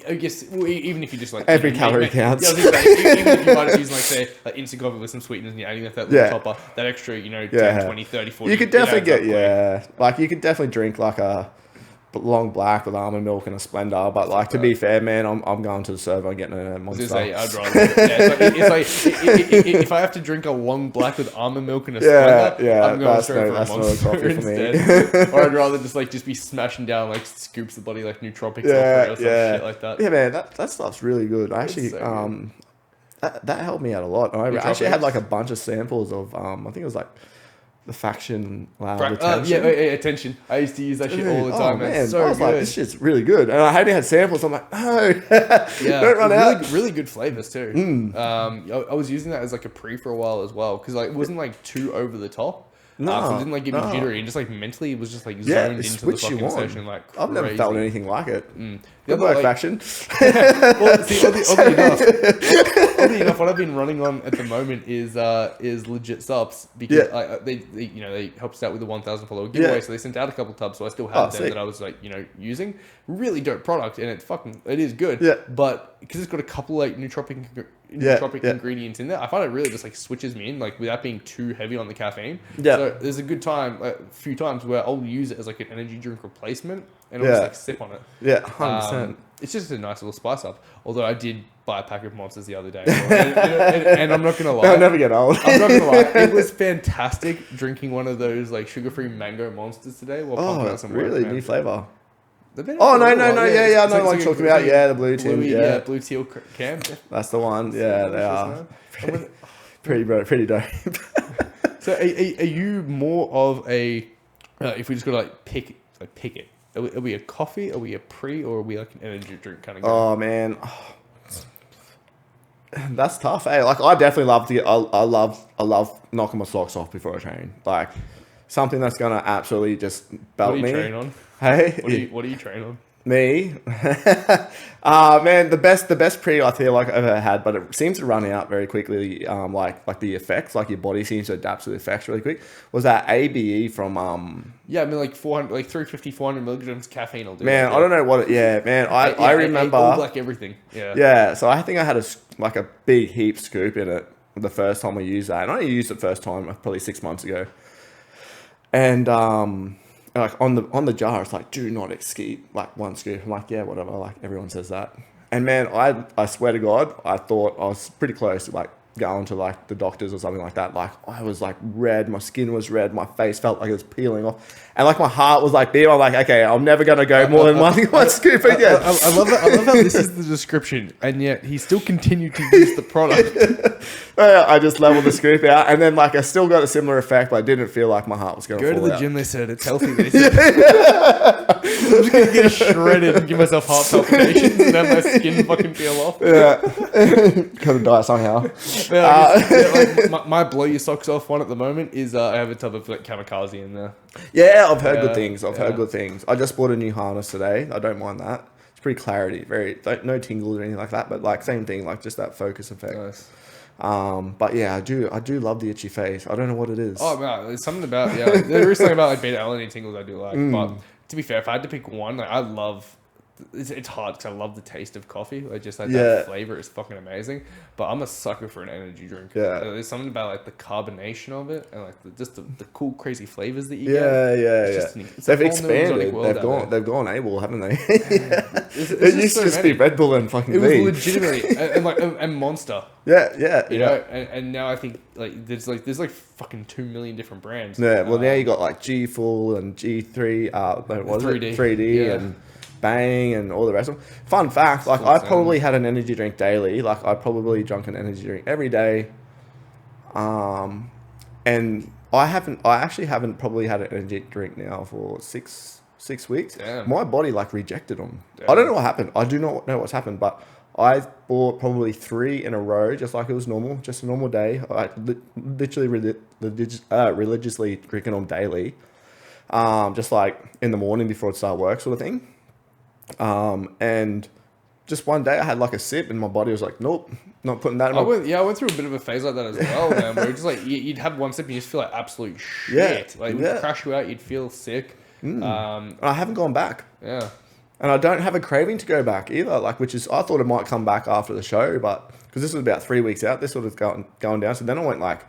I guess even if you just like every calorie counts. Yeah, even if you might use like say like instant coffee with some sweeteners and you're adding that little topper, that extra 10, 20, 30, 40. You could definitely get like you could definitely drink like a long black with almond milk and a Splendor, but like to be fair, man, I'm going to the servo and getting a Monster. I'd rather. It's like if I have to drink a long black with almond milk and a Splendor, I'm going straight for a Monster instead. Or I'd rather just be smashing down like scoops of bloody like nootropics or some shit like that. Yeah, man, that stuff's really good. I actually that helped me out a lot. I actually had like a bunch of samples of I think it was like the Faction Attention. Attention. I used to use that shit all the time. Man. So I was good. like, this shit's really good. And I hadn't had samples. I'm like, no, don't run out. Really good flavors too. I was using that as like a pre for a while as well because like it wasn't like too over the top. So it didn't like get me jittery and just like mentally it was just like zoned into the fucking session like crazy. I've never felt anything like it. The other like, Faction. Well, see, oddly enough, what I've been running on at the moment is legit subs because they helped us out with the 1,000 follower giveaway, so they sent out a couple tubs, so I still had them that I was like using. Really dope product, and it is good. Yeah. But because it's got a couple like nootropic ingredients in there, I find it really just like switches me in like without being too heavy on the caffeine. Yeah. So there's a good time, a few times where I'll use it as like an energy drink replacement, and I'll just like sip on it. Yeah, 100%. It's just a nice little spice up. Although I did buy a pack of Monsters the other day, and I'm not gonna lie, they'll never get old. I'm not gonna lie, it was fantastic drinking one of those like sugar-free mango Monsters today while pumping out some really work, new flavor. Oh no, yeah, I know what you're talking about. Yeah, the blue tin, blue teal can. That's the one. Yeah, they are. Pretty dope. So, are you more of a? If we just gotta like pick it, are we a coffee? Are we a pre? Or are we like an energy drink kind of guy? Oh man, that's tough. Hey, like I definitely love to get. I love knocking my socks off before I train. Like something that's gonna absolutely just belt me. What do you train on? Hey, what do you train on? Me, man, the best pre I feel like I've ever had, but it seems to run out very quickly. Like the effects, like your body seems to adapt to the effects really quick. Was that ABE from Yeah, I mean like 400, like 350, 400 milligrams caffeine will do. Man, that, I don't know what. Man, I remember. all like everything. Yeah. Yeah, so I think I had a big heap scoop in it the first time I used that, and I only used it first time probably 6 months ago, and like on the jar, it's like, do not exceed like one scoop. I'm like, yeah, whatever. Like everyone says that. And man, I swear to God, I thought I was pretty close to like going to like the doctors or something like that. Like I was like red, my skin was red, my face felt like it was peeling off, and like my heart was like beating. I'm like, okay, I'm never gonna go more than one scoop again. I love that. I love how this is the description, and yet he still continued to use the product. I just leveled the scoop out, and then like I still got a similar effect, but I didn't feel like my heart was going to Go fall to the out. gym. They said it's healthy. They said I'm just gonna get shredded and give myself heart palpitations, and then my skin fucking peel off. Yeah, gotta die somehow. Like my blow your socks off one at the moment is I have a tub of like kamikaze in there. Yeah, I've heard good things. I've heard good things. I just bought a new harness today. I don't mind that. It's pretty clarity, very like, no tingles or anything like that, but like same thing, like just that focus effect. Nice. But yeah, I do love the itchy face. I don't know what it is. Oh man, there's something about there is something about like beta alanine tingles I do like. But to be fair, if I had to pick one, like I love. It's hard because I love the taste of coffee. Like just like that flavor is fucking amazing. But I'm a sucker for an energy drink. Yeah, there's something about like the carbonation of it and like the cool crazy flavors that you get. They've expanded. They've gone AWOL, haven't they? It used to just be Red Bull and fucking. It was legitimately and Monster. Yeah. You know, and now I think like there's fucking 2 million different brands. Yeah. Well, now you got like G Full and G3. 3D and Bang and all the rest of them. Fun fact, like I probably had an energy drink daily. Like I probably drunk an energy drink every day. And I actually haven't probably had an energy drink now for six weeks. Damn. My body like rejected them. Damn. I don't know what happened. I do not know what's happened, but I bought probably 3 in a row, just like it was normal, just a normal day. I literally religiously drinking them daily. Just like in the morning before I start work sort of thing. And just one day I had like a sip and my body was like, nope, not putting that in I went through a bit of a phase like that as well, man, where just like you'd have one sip and you just feel like absolute shit. Like it would crash you out, you'd feel sick. And I haven't gone back. Yeah. And I don't have a craving to go back either, like, which is, I thought it might come back after the show, but because this was about 3 weeks out, this sort of going down. So then I went like,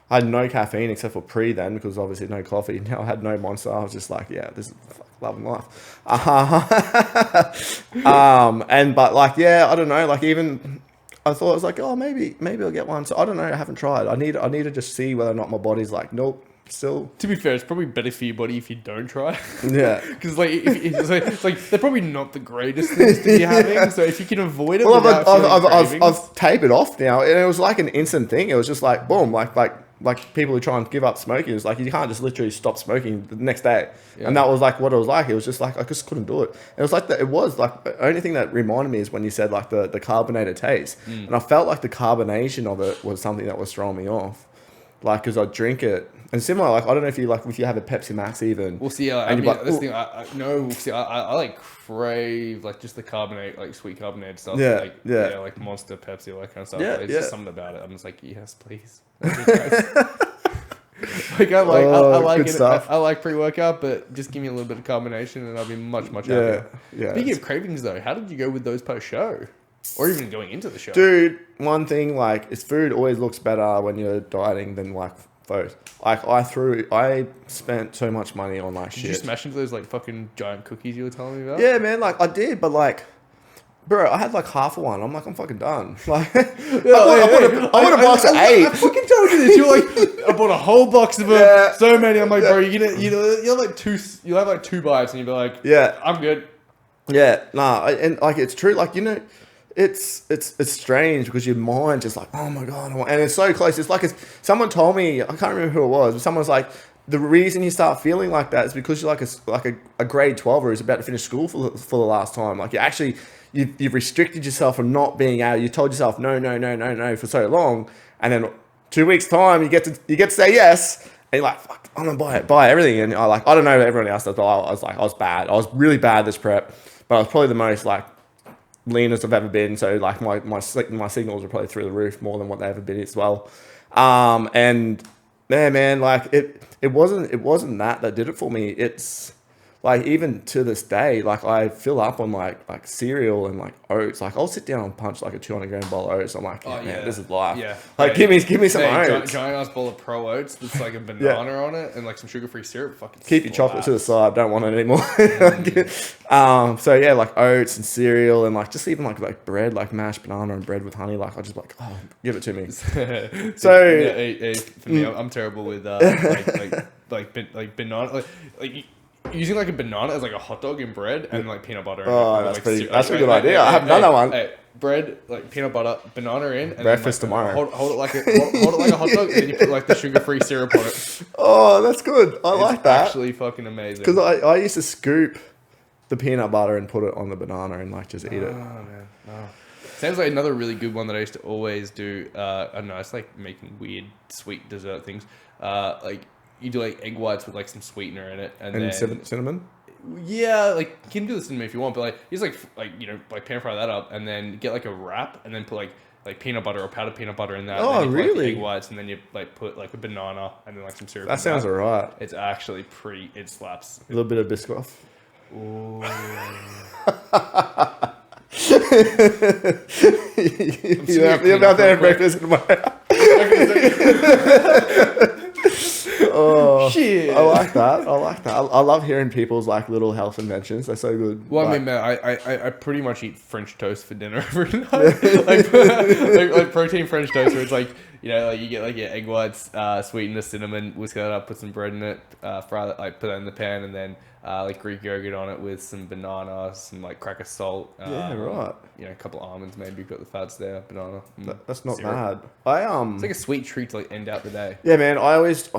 I had no caffeine except for pre then, because obviously no coffee. Now I had no Monster. I was just like, yeah, this is love and life. But like, yeah, I don't know. Like even I thought I was like, oh, maybe I'll get one. So I don't know. I haven't tried. I need to just see whether or not my body's like, nope. Still, to be fair, it's probably better for your body if you don't try. Yeah, because like, it's like they're probably not the greatest things to be having. So if you can avoid it, well, I've tapered off now, and it was like an instant thing. It was just like boom, like people who try and give up smoking. It's like you can't just literally stop smoking the next day, and that was like what it was like. It was just like I just couldn't do it. It was like that. It was like the only thing that reminded me is when you said like the carbonated taste, and I felt like the carbonation of it was something that was throwing me off. Like, because I drink it, and similar, like I don't know if you have a Pepsi Max even. Well, see, I like crave like just the carbonate, like sweet carbonated stuff. Like Monster, Pepsi, all that kind of stuff. It's just something about it. I'm just like, yes, please. Like I like it. I like pre-workout, but just give me a little bit of carbonation, and I'll be much happier. Yeah. Speaking of cravings, though, how did you go with those post-show? Or even going into the show. Dude, one thing, like, is food always looks better when you're dieting than, like, food. Like, I spent so much money on, like, shit. Did you smash into those, like, fucking giant cookies you were telling me about? Yeah, man, like, I did, but, like, bro, I had, like, half of one. I'm like, I'm fucking done. Like, I bought a box of 8. I fucking told you this. You're like, I bought a whole box of them, so many. I'm like, bro, you'll have, like, 2 bites, and you'll be like, yeah, I'm good. Yeah, nah, and, like, it's true. Like, you know, it's strange because your mind just like, oh my God, and it's so close. It's like someone told me, I can't remember who it was, but someone's like, the reason you start feeling like that is because you're like a grade 12er who's about to finish school for the last time. Like you've restricted yourself from not being able. You told yourself no for so long, and then 2 weeks time you get to say yes, and you're like, fuck, I'm gonna buy everything. And I don't know everyone else does, but I was bad. I was really bad this prep. but I was probably the most like leanest I've ever been. So like my signals are probably through the roof more than what they ever been as well. And yeah, man, like it wasn't that did it for me. It's like even to this day, like I fill up on like cereal and like oats. Like I'll sit down and punch like a 200-gram bowl of oats. I'm like, man, this is life. Yeah. Like give me some oats. Giant ass bowl of Pro Oats that's like a banana on it and like some sugar-free syrup. Fucking keep your chocolate to the side. Don't want it anymore. So yeah, like oats and cereal and like just even like bread, like mashed banana and bread with honey. Like I just like, oh, give it to me. So for me, I'm terrible with like banana like using like a banana as like a hot dog in bread and like peanut butter. Oh, that's a good idea. I haven't done that one. Bread, like peanut butter, banana in, and breakfast then, like, tomorrow. Hold it like a hot dog, and then you put like the sugar-free syrup on it. Oh, that's good. I like that. Actually, fucking amazing. Because I used to scoop the peanut butter and put it on the banana and like just eat it. Oh man, no. Sounds like another really good one that I used to always do. I don't know, it's like making weird sweet dessert things. Like you do like egg whites with like some sweetener in it, and then cinnamon. Yeah, like you can do the cinnamon if you want, but like you just like pan fry that up and then get like a wrap and then put like peanut butter or powdered peanut butter in that. Oh, and then you put, really? like, egg whites and then you like put like a banana and then like some syrup. That sounds alright. It's actually it slaps. A little bit of Biscoff. Ooh. You're about to have breakfast in my house. Oh, shit! I like that. I love hearing people's like little health inventions. They're so good. Well, like, I mean, man, I pretty much eat French toast for dinner every night. like protein French toast, where it's like like you get like your egg whites, sweeten the cinnamon, whisk that up, put some bread in it, fry that, like put that in the pan, and then like Greek yogurt on it with some banana, some like cracker salt. yeah, right. A couple of almonds maybe. Got the fats there, banana. That's not syrup. bad. It's like a sweet treat to like end out the day. Yeah, man. I always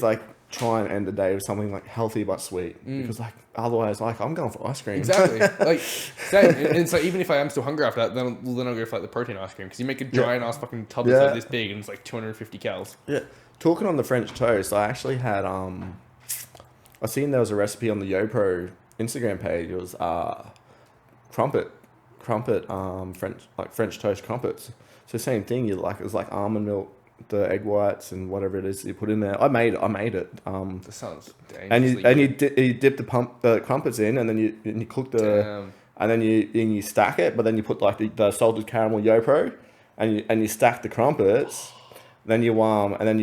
like try and end the day with something like healthy but sweet because like otherwise like I'm going for ice cream. Exactly. Like same. And so even if I am still hungry after that, then I'll go for like the protein ice cream because you make a giant ass fucking tub that's like this big and it's like 250 calories. Yeah. Talking on the French toast, I actually had I seen there was a recipe on the YoPro Instagram page. It was crumpet French toast crumpets. So same thing. You like it was like almond milk, the egg whites, and whatever it is you put in there. I made it. That sounds dangerous. And you dip the crumpets in, and then you cook the and then you stack it. But then you put like the salted caramel YoPro, and you stack the crumpets. Then you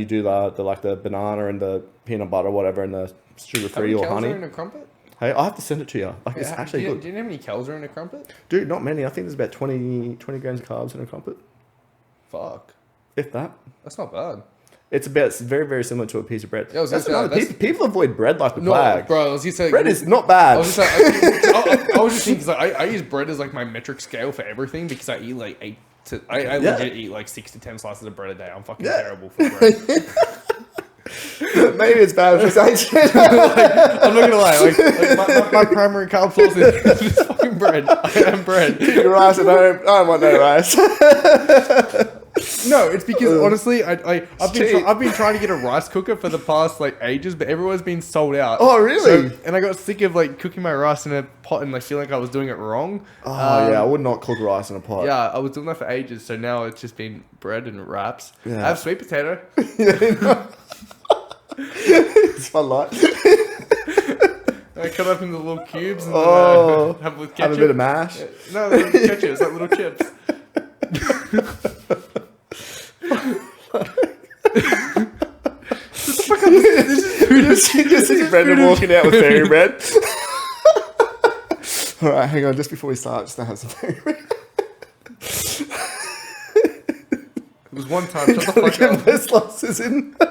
do the banana and the peanut butter, whatever, and the sugar free or honey. Are in a crumpet? Hey, I have to send it to you. Like it's actually good. Do you know how many calories are in a crumpet? Dude, not many. I think there's about 20 grams of carbs in a crumpet. Fuck. If that. That's not bad. It's very, very similar to a piece of bread. Yeah, people avoid bread like the plague. Bro, I was just saying, bread is not bad. I was just thinking, because I use bread as like my metric scale for everything because I eat like I legit eat like 6 to 10 slices of bread a day. I'm fucking terrible for bread. Maybe it's bad for age. I'm not gonna lie. My primary carb source is just fucking bread. I am bread. Keep your rice at home. I don't want no rice. No, it's because honestly, I've been trying to get a rice cooker for the past like ages, but everyone's been sold out. Oh, really? And I got sick of like cooking my rice in a pot and like feeling like I was doing it wrong. Oh yeah, I would not cook rice in a pot. Yeah, I was doing that for ages, so now it's just been bread and wraps. Yeah. I have sweet potato. It's fun, like. I cut up into little cubes and have with ketchup. Have a bit of mash. Yeah. No, ketchup. It's like little chips. This is Brendan walking out with fairy bread. Alright, hang on, just before we start, just to have some fairy bread. It was one time, shut the fuck up. Best losses in. I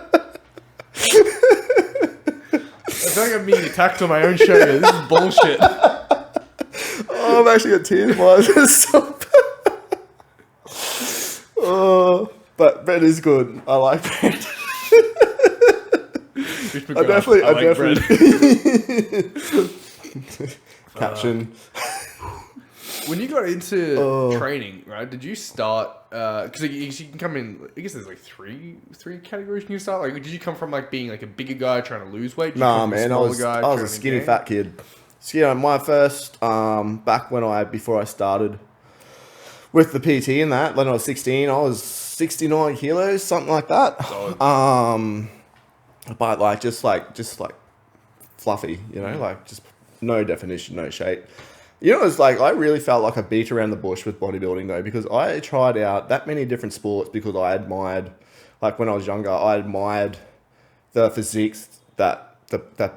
feel like I'm being attacked on my own show. This is bullshit. Oh, I've actually got tears in my eyes. Oh, but bread is good. I like bread. I definitely. Caption. When you got into training, right? Did you start? Because you can come in. I guess there's like three categories. Can you start? Like, did you come from like being like a bigger guy trying to lose weight? Nah, man. I was a skinny fat kid. So, my first, back before I started with the PT and that, when I was 16, I was 69 kilos, something like that. But just fluffy, like just no definition, no shape. It's like I really felt like I beat around the bush with bodybuilding though, because I tried out that many different sports because I admired, like when I was younger, I admired the physiques that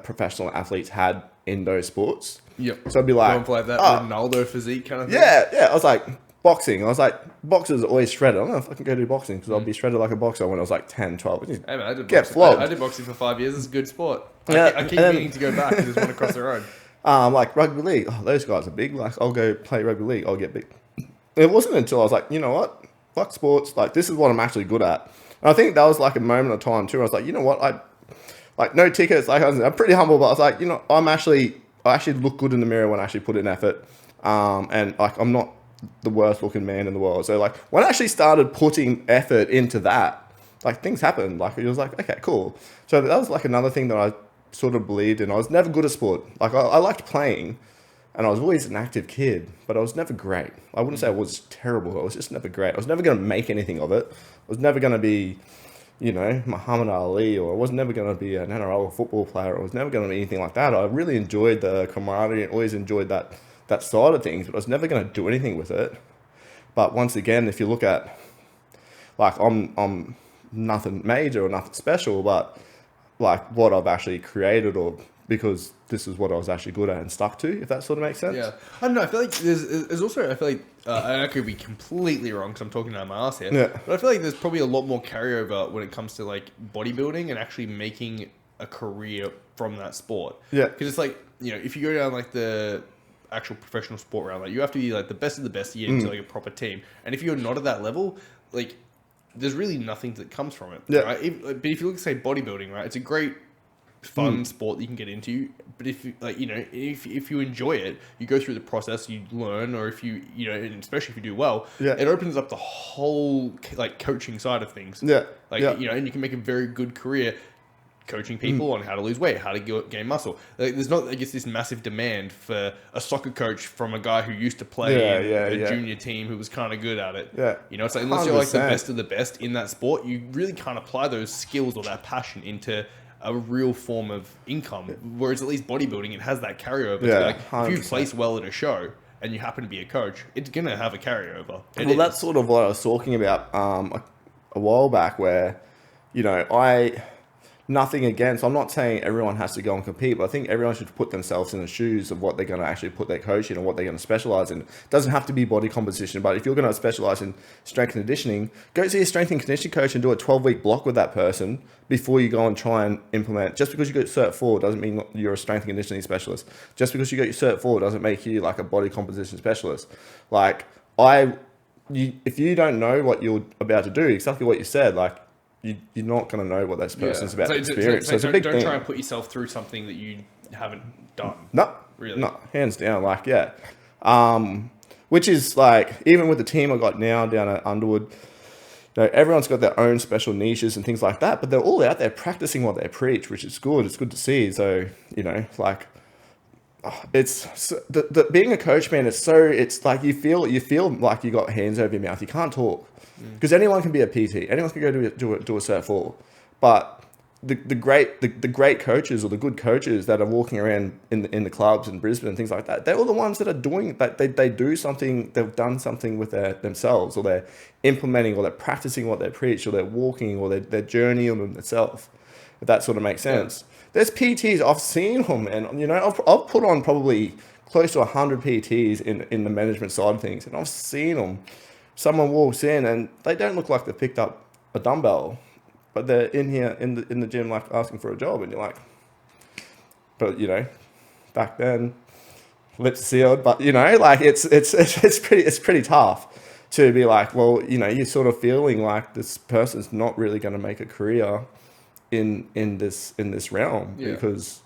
professional athletes had in those sports. Yep. So I'd be like, going for like that Ronaldo physique kind of thing. Yeah. I was like, boxing. I was like, boxers are always shredded. I'm going to fucking go do boxing because I'll be shredded like a boxer when I was like 10, 12. Hey man, I did get boxing. flogged. I did boxing for 5 years. It's a good sport. Yeah, I keep meaning to go back. I just want to cross the road. Like rugby league. Oh, those guys are big. Like, I'll go play rugby league. I'll get big. It wasn't until I was like, you know what? Fuck sports. Like, this is what I'm actually good at. And I think that was like a moment of time too. I was like, you know what? No tickets. Like, I'm pretty humble, but I was like, I actually look good in the mirror when I actually put in effort. And like, I'm not the worst looking man in the world. So like, when I actually started putting effort into that, like things happened. Like, it was like, okay, cool. So that was like another thing that I sort of believed in. I was never good at sport. Like, I liked playing, and I was always an active kid, but I was never great. I wouldn't say I was terrible. I was just never great. I was never going to make anything of it. I was never going to be, Muhammad Ali, or I was never going to be an NRL football player. I was never going to be anything like that. I really enjoyed the camaraderie and always enjoyed that side of things, but I was never going to do anything with it. But once again, if you look at, like, I'm nothing major or nothing special, but like what I've actually created, or because this is what I was actually good at and stuck to, if that sort of makes sense. Yeah. I don't know. I feel like there's also, I feel like, and I could be completely wrong because I'm talking out of my ass here. Yeah. But I feel like there's probably a lot more carryover when it comes to like bodybuilding and actually making a career from that sport. Yeah. Because it's like, if you go down like the actual professional sport round, like you have to be like the best of the best to get into like a proper team. And if you're not at that level, like there's really nothing that comes from it. Yeah. Right? But if you look at, say, bodybuilding, right, it's a great fun sport that you can get into, but if you if you enjoy it, you go through the process, you learn, or if you and especially if you do well, it opens up the whole like coaching side of things. And you can make a very good career coaching people on how to lose weight, how to gain muscle. Like, there's not, I guess, this massive demand for a soccer coach from a guy who used to play in a junior team who was kind of good at it. Yeah. It's like, unless you're like the best of the best in that sport, you really can't apply those skills or that passion into a real form of income. Whereas at least bodybuilding, it has that carryover. Yeah, like, if you place well at a show and you happen to be a coach, it's going to have a carryover. That's sort of what I was talking about a while back, where, nothing against, I'm not saying everyone has to go and compete, but I think everyone should put themselves in the shoes of what they're going to actually put their coach in and what they're going to specialize in. It doesn't have to be body composition, but if you're going to specialize in strength and conditioning, go see a strength and conditioning coach and do a 12-week block with that person before you go and try and implement. Just because you got Cert 4 doesn't mean you're a strength and conditioning specialist. Just because you got your Cert 4 doesn't make you like a body composition specialist. Like, if you don't know what you're about to do, exactly what you said, like, you're not going to know what that person's about to experience. So it's a big thing. Don't try and put yourself through something that you haven't done. No, really. No, hands down. Like, yeah. Which is like, even with the team I got now down at Underwood, everyone's got their own special niches and things like that, but they're all out there practicing what they preach, which is good. It's good to see. So, like, it's being a coach, man. It's like you feel like you got hands over your mouth. You can't talk. Because anyone can be a PT, anyone can go do a Cert 4, but the great coaches or the good coaches that are walking around in the clubs in Brisbane and things like that, they're all the ones that are doing that. They do something, they've done something with themselves, or they're implementing, or they're practicing what they preach, or they're walking, or they're journeying themselves. If that sort of makes sense. Yeah. There's PTs, I've seen them, and I've put on probably close to 100 PTs in the management side of things, and I've seen them. Someone walks in and they don't look like they've picked up a dumbbell, but they're in here in the gym like asking for a job, and you're like, but back then, lips sealed, but like it's pretty tough to be like, well, you're sort of feeling like this person's not really going to make a career in this realm, because,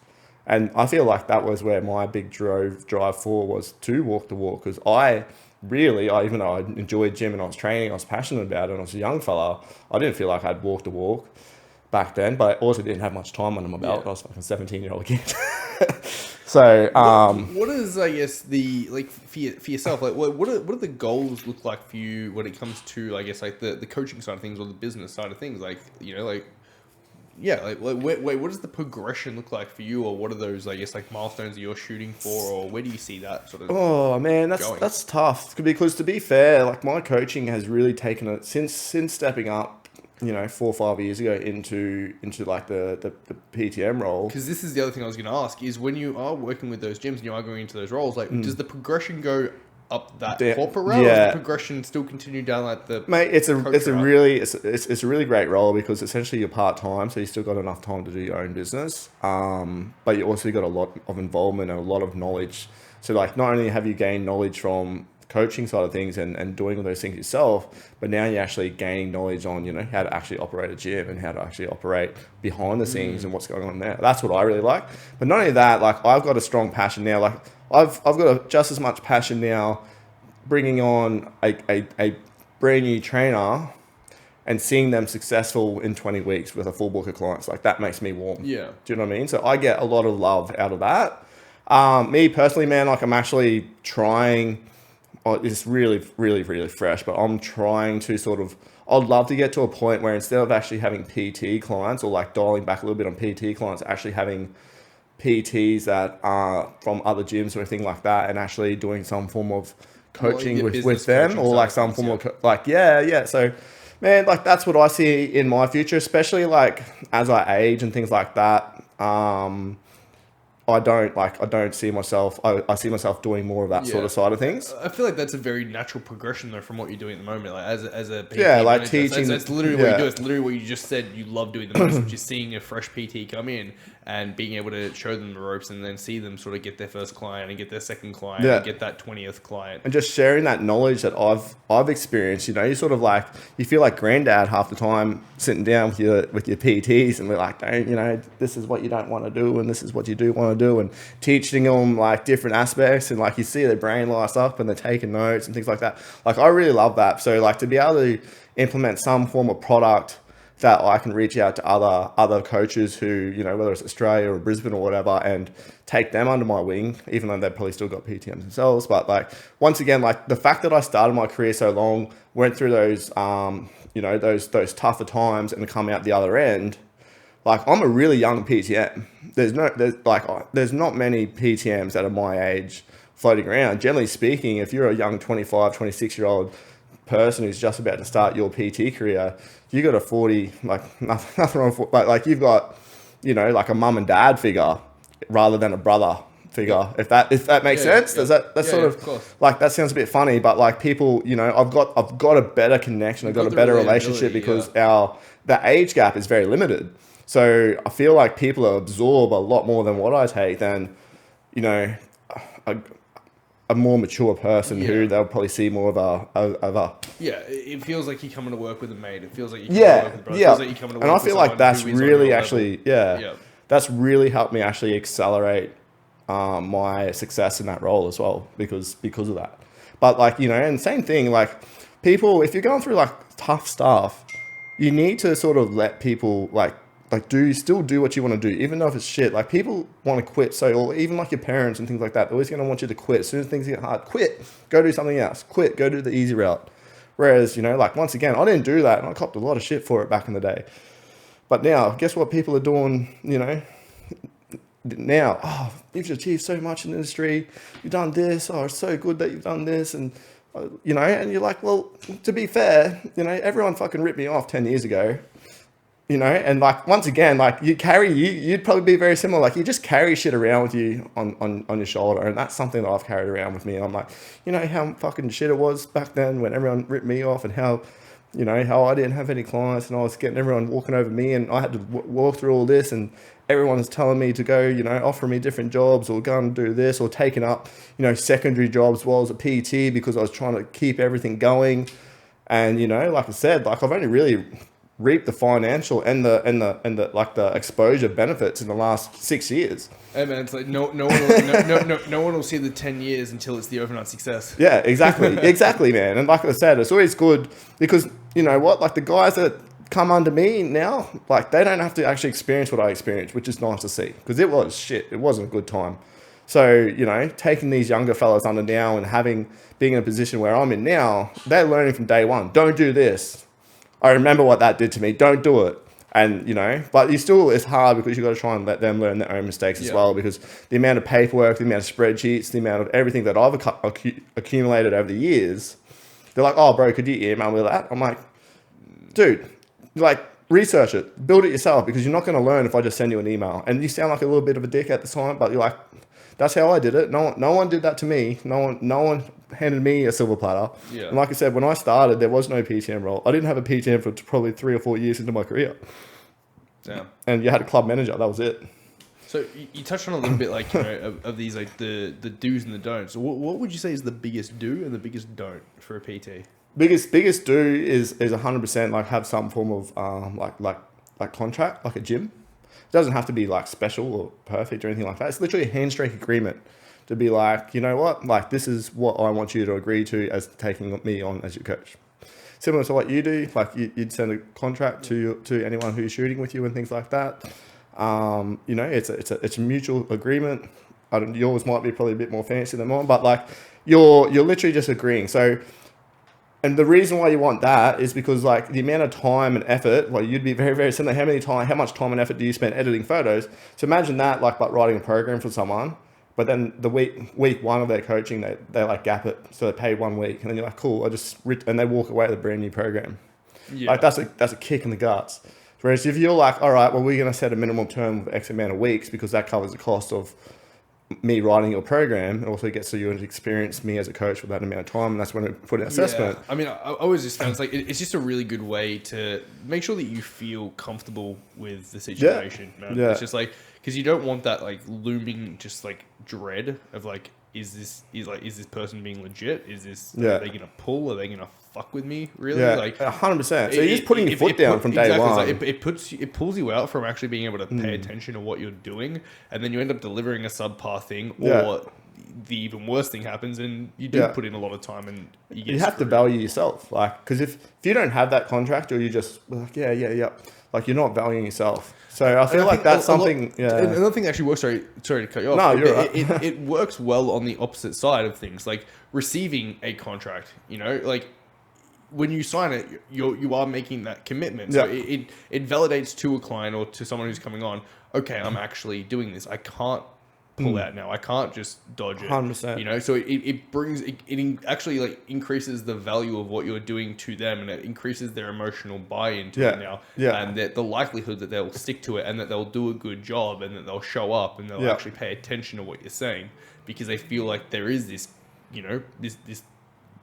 and I feel like that was where my big drive for was to walk the walk, because even though I enjoyed gym and I was training, I was passionate about it, and I was a young fella, I didn't feel like I'd walked the walk back then, but I also didn't have much time under my belt. I was like a 17-year-old kid. So, What is, I guess, the like for yourself? Like, what do the goals look like for you when it comes to, I guess, like the coaching side of things or the business side of things? Like, like, yeah, like wait, what does the progression look like for you, or what are those, I guess, like milestones that you're shooting for, or where do you see that sort of? oh man, going? that's tough because to be fair, like my coaching has really taken it since stepping up, 4 or 5 years ago into like the PTM role. Because this is the other thing I was going to ask is when you are working with those gyms and you are going into those roles, like does the progression go up that corporate route, or does the progression still continue down like the mate? It's a really great role because essentially you're part time, so you still got enough time to do your own business. But you also got a lot of involvement and a lot of knowledge. So like not only have you gained knowledge from coaching side of things and doing all those things yourself, but now you're actually gaining knowledge on how to actually operate a gym and how to actually operate behind the scenes and what's going on there. That's what I really like. But not only that, like I've got a strong passion now. Like I've got just as much passion now bringing on a brand new trainer and seeing them successful in 20 weeks with a full book of clients. Like that makes me warm. Yeah. Do you know what I mean? So I get a lot of love out of that. Me personally, man, like I'm actually trying. It's really, really, really fresh, but I'm trying to I'd love to get to a point where instead of actually having PT clients or like dialing back a little bit on PT clients, actually having PTs that are from other gyms or anything like that and actually doing some form of coaching with them or like some form of So, man, like that's what I see in my future, especially like as I age and things like that. I don't see myself. I see myself doing more of that sort of side of things. I feel like that's a very natural progression though from what you're doing at the moment. Like as a PT like manager. teaching. That's literally what you do. It's literally what you just said. You love doing the most, which is seeing a fresh PT come in and being able to show them the ropes and then see them sort of get their first client and get their second client and get that 20th client. And just sharing that knowledge that I've experienced. You sort of like you feel like granddad half the time sitting down with your PTs and we're like, this is what you don't want to do and this is what you do want to do, and teaching them like different aspects, and like you see their brain lights up and they're taking notes and things like that. Like I really love that. So like to be able to implement some form of product that I can reach out to other coaches who, whether it's Australia or Brisbane or whatever, and take them under my wing, even though they've probably still got PTMs themselves. But like, once again, like the fact that I started my career so long, went through those, those tougher times and come out the other end, like I'm a really young PTM. There's not many PTMs that are my age floating around. Generally speaking, if you're a young 25, 26-year-old person who's just about to start your PT career, you got a 40, like nothing wrong with, but like you've got, like a mum and dad figure rather than a brother figure. If that makes sense, does that sort of like that sounds a bit funny, but like people, I've got a better connection, I've got a better relationship because the age gap is very limited. So I feel like people absorb a lot more than what I take than, a more mature person who they'll probably see more of a it feels like you're coming to work with a mate. It feels like you're coming to work with a brother. It feels like you're coming to work and I with feel like that's really actually that's really helped me actually accelerate my success in that role as well because of that. But like and same thing, like people, if you're going through like tough stuff, you need to sort of let people like still do what you want to do, even though if it's shit. Like people want to quit, or even like your parents and things like that, they're always going to want you to quit. As soon as things get hard, quit, go do something else, quit, go do the easy route. Whereas, like once again, I didn't do that and I copped a lot of shit for it back in the day. But now, guess what people are doing, now, you've achieved so much in the industry, you've done this, it's so good that you've done this, and and you're like, well, to be fair, everyone fucking ripped me off 10 years ago. And like, once again, like you'd probably be very similar. Like you just carry shit around with you on your shoulder. And that's something that I've carried around with me. I'm like, how fucking shit it was back then when everyone ripped me off and how I didn't have any clients and I was getting everyone walking over me and I had to walk through all this and everyone's telling me to go, offer me different jobs or go and do this or taking up, secondary jobs while I was a PT because I was trying to keep everything going. And, like I said, like I've only really reap the financial and the like the exposure benefits in the last 6 years. Hey man, it's like no one will see the 10 years until it's the overnight success. Yeah, exactly, man. And like I said, it's always good because like the guys that come under me now, like they don't have to actually experience what I experienced, which is nice to see because it was shit. It wasn't a good time. So, you know, taking these younger fellas under now and being in a position where I'm in now, they're learning from day one. Don't do this. I remember what that did to me. Don't do it. And, you know, but it's hard because you've got to try and let them learn their own mistakes as well, because the amount of paperwork, the amount of spreadsheets, the amount of everything that I've accumulated over the years, they're like, oh, bro, could you email me that? I'm like, dude, like, research it, build it yourself, because you're not going to learn if I just send you an email. And you sound like a little bit of a dick at the time, but you're like, that's how I did it. No one did that to me. No one handed me a silver platter. Yeah. And like I said, when I started, there was no PTM role. I didn't have a PTM for probably 3 or 4 years into my career. Damn. And you had a club manager. That was it. So you touched on a little bit, like, you know, of these, like, the do's and the don'ts. So what would you say is the biggest do and the biggest don't for a PT? Biggest do is 100% like have some form of like contract, like a gym. It doesn't have to be like special or perfect or anything like that. It's literally a handshake agreement to be like, you know what, like, this is what I want you to agree to as taking me on as your coach. Similar to what you do, like you'd send a contract to anyone who's shooting with you and things like that. You know, it's a mutual agreement. Yours might be probably a bit more fancy than mine, but like you're literally just agreeing. So, and the reason why you want that is because, like, the amount of time and effort, like, you'd be very, very similar. How much time and effort do you spend editing photos? So imagine that, like writing a program for someone, but then the week one of their coaching, they like gap it. So they pay 1 week, and then you're like, cool, and they walk away with a brand new program. Yeah. Like, that's a kick in the guts. Whereas if you're like, all right, well, we're going to set a minimum term of X amount of weeks because that covers the cost of me writing your program, it also gets you to experience me as a coach for that amount of time, and that's when we put an assessment. Yeah. I mean, I always just found it's just a really good way to make sure that you feel comfortable with the situation. Man. Yeah. It's just like, because you don't want that like looming just like dread of like, is this person being legit? Are they gonna pull? Are they gonna fuck with me? Really? Yeah, like 100%. So you're just putting your foot down from day one. Like it pulls you out from actually being able to pay attention to what you're doing, and then you end up delivering a subpar thing, or the even worse thing happens, and you do put in a lot of time, and you have to value yourself, like, because if you don't have that contract, or you just like like, you're not valuing yourself. So I feel like that's something. Another thing that actually works. Sorry to cut you off. No, you're right. It works well on the opposite side of things, like receiving a contract. You know, like when you sign it, you are making that commitment. So it validates to a client or to someone who's coming on. Okay, I'm actually doing this. I can't pull out now. I can't just dodge it. 100%. You know, so it actually like increases the value of what you're doing to them, and it increases their emotional buy-in to it now. Yeah. And the likelihood that they'll stick to it, and that they'll do a good job, and that they'll show up, and they'll actually pay attention to what you're saying, because they feel like there is this, you know, this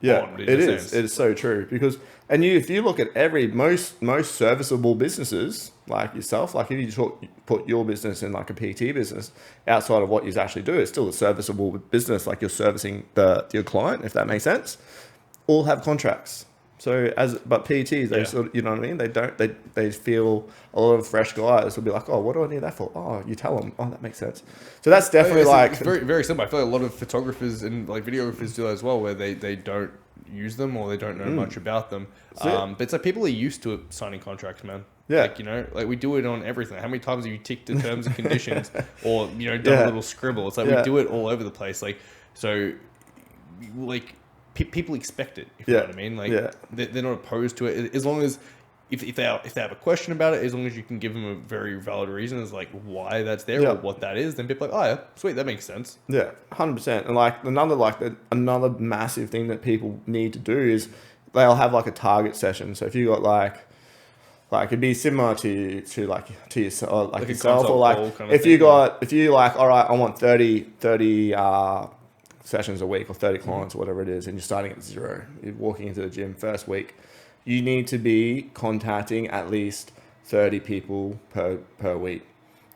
bond. It is. It is so true, because if you look at most serviceable businesses like yourself, like if you put your business in like a PT business outside of what you actually do, it's still a serviceable business. Like, you're servicing your client, if that makes sense. All have contracts. So but PTs, they sort of, you know what I mean? They feel a lot of fresh guys will be like, oh, what do I need that for? Oh, you tell them. Oh, that makes sense. So that's definitely it's very, very simple. I feel like a lot of photographers and like videographers do that as well, where they don't use them, or they don't know much about them. But it's like people are used to signing contracts, man. Yeah. Like, you know, like we do it on everything. How many times have you ticked the terms and conditions, or, you know, done a little scribble? It's like we do it all over the place. Like, so, like, people expect it, if you know what I mean. Like, they're not opposed to it, as long as if they have a question about it, as long as you can give them a very valid reason as like why that's there or what that is, then people are like, oh yeah, sweet, that makes sense. Yeah, 100%. And like another massive thing that people need to do is they'll have like a target session. So if you got like it'd be similar to yourself, like yourself, or like if you like, all right, I want 30 sessions a week, or 30 clients, or whatever it is, and you're starting at 0. You're walking into the gym first week. You need to be contacting at least 30 people per week.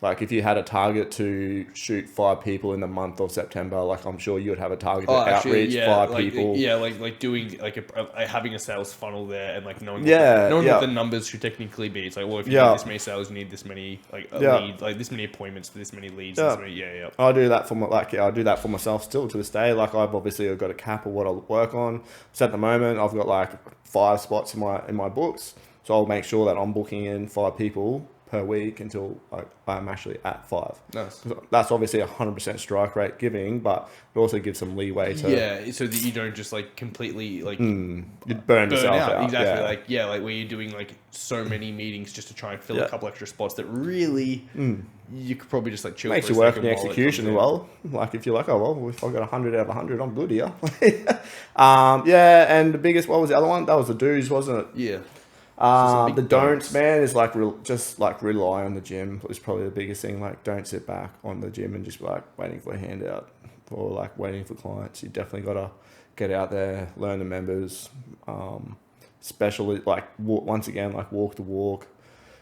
Like, if you had a target to shoot 5 people in the month of September, like, I'm sure you would have a target to outreach 5 people. Yeah, like doing like having a sales funnel there, and like knowing what the numbers should technically be. It's like, well, if you need this many sales, you need this many lead, like this many appointments for this many leads. I do that I do that for myself still to this day. Like, I've obviously got a cap of what I'll work on. So at the moment, I've got like 5 spots in my books. So I'll make sure that I'm booking in 5 people per week until I'm actually at 5. Nice. That's obviously 100% strike rate giving, but it also gives some leeway to Yeah, so that you don't just like completely like you burn yourself out. Exactly. Yeah. Like where you're doing like so many meetings just to try and fill a couple extra spots that really you could probably just like chill. Makes for a you work second in the while it execution comes as in. well. Like if you're like, oh well, if I got 100 out of 100, I'm good here. Yeah, and the biggest, what was the other one? That was the do's, wasn't it? Yeah. The big don'ts, man, is like just like rely on the gym is probably the biggest thing. Like don't sit back on the gym and just like waiting for a handout or like waiting for clients. You definitely got to get out there, learn the members, especially like once again, like walk the walk.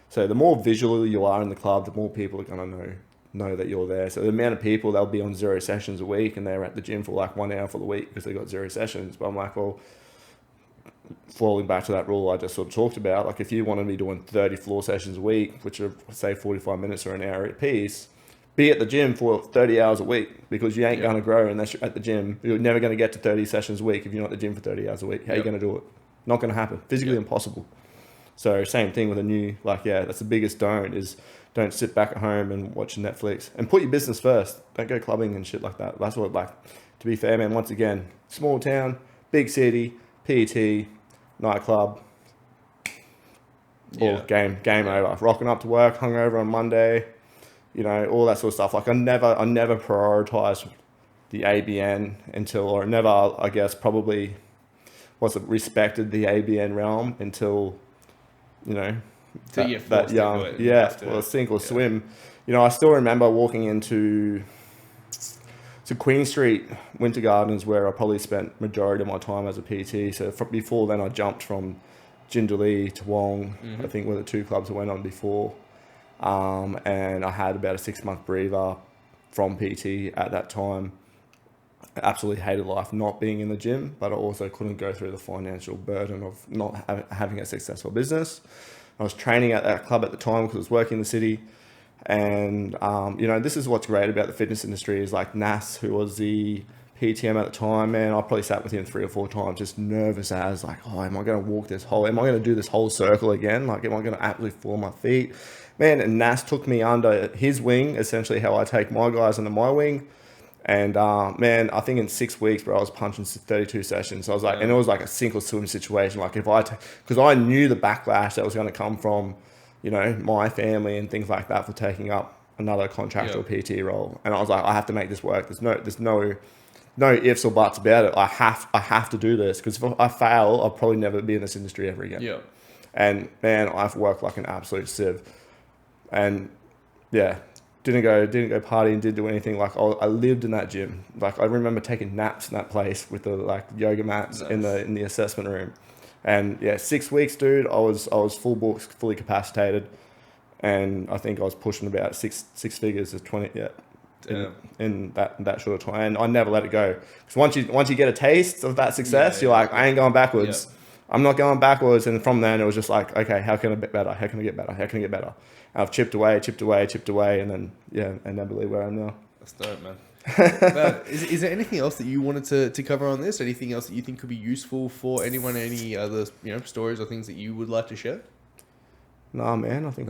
So the more visual you are in the club, the more people are going to know that you're there. So the amount of people, they'll be on 0 sessions a week and they're at the gym for like 1 hour for the week because they got 0 sessions. But I'm like, well, falling back to that rule I just sort of talked about, like if you want to be doing 30 floor sessions a week, which are say 45 minutes or an hour a piece, be at the gym for 30 hours a week because you ain't going to grow unless you're at the gym. You're never going to get to 30 sessions a week if you're not at the gym for 30 hours a week. How are you going to do it? Not going to happen. Physically impossible. So same thing with a new, like, that's the biggest don't sit back at home and watch Netflix and put your business first. Don't go clubbing and shit like that. That's what, like, to be fair, man, once again, small town, big city, PT, nightclub, all game over. Rocking up to work, hungover on Monday, all that sort of stuff. Like I never prioritized the ABN or never, I guess, probably respected the ABN realm until, that young, well, sink or swim. I still remember walking into Queen Street Winter Gardens, where I probably spent majority of my time as a PT. So before then, I jumped from Jindalee to Wong. I think were the 2 clubs I went on before. And I had about a 6-month breather from PT at that time. I absolutely hated life not being in the gym, but I also couldn't go through the financial burden of not having a successful business. I was training at that club at the time because I was working in the city. And, this is what's great about the fitness industry is like Nas, who was the PTM at the time, man, I probably sat with him 3 or 4 times, just nervous as like, am I going to do this whole circle again? Like, am I going to absolutely fall on my feet? Man, and Nas took me under his wing, essentially how I take my guys under my wing. And, man, I think in 6 weeks, bro, I was punching 32 sessions. So I was like, and it was like a sink or swim situation. Like because I knew the backlash that was going to come from, my family and things like that for taking up another contractual PT role. And I was like, I have to make this work. There's no ifs or buts about it. I have to do this because if I fail, I'll probably never be in this industry ever again. Yeah. And man, I've worked like an absolute sieve. And yeah, didn't go partying, didn't do anything. Like I lived in that gym. Like I remember taking naps in that place with the like yoga mats in the assessment room. And yeah, 6 weeks, dude, I was full booked, fully capacitated, and I think I was pushing about six figures of 20 in that short of time. And I never let it go because once you get a taste of that success, you're like, I ain't going backwards. I'm not going backwards. And from then it was just like, okay, how can I get better? How can I get better? How can I get better? And I've chipped away, and then and never believe where I am now. That's dope, man. Is there anything else that you wanted to cover on this? Anything else that you think could be useful for anyone? Any other stories or things that you would like to share? Nah, man. I think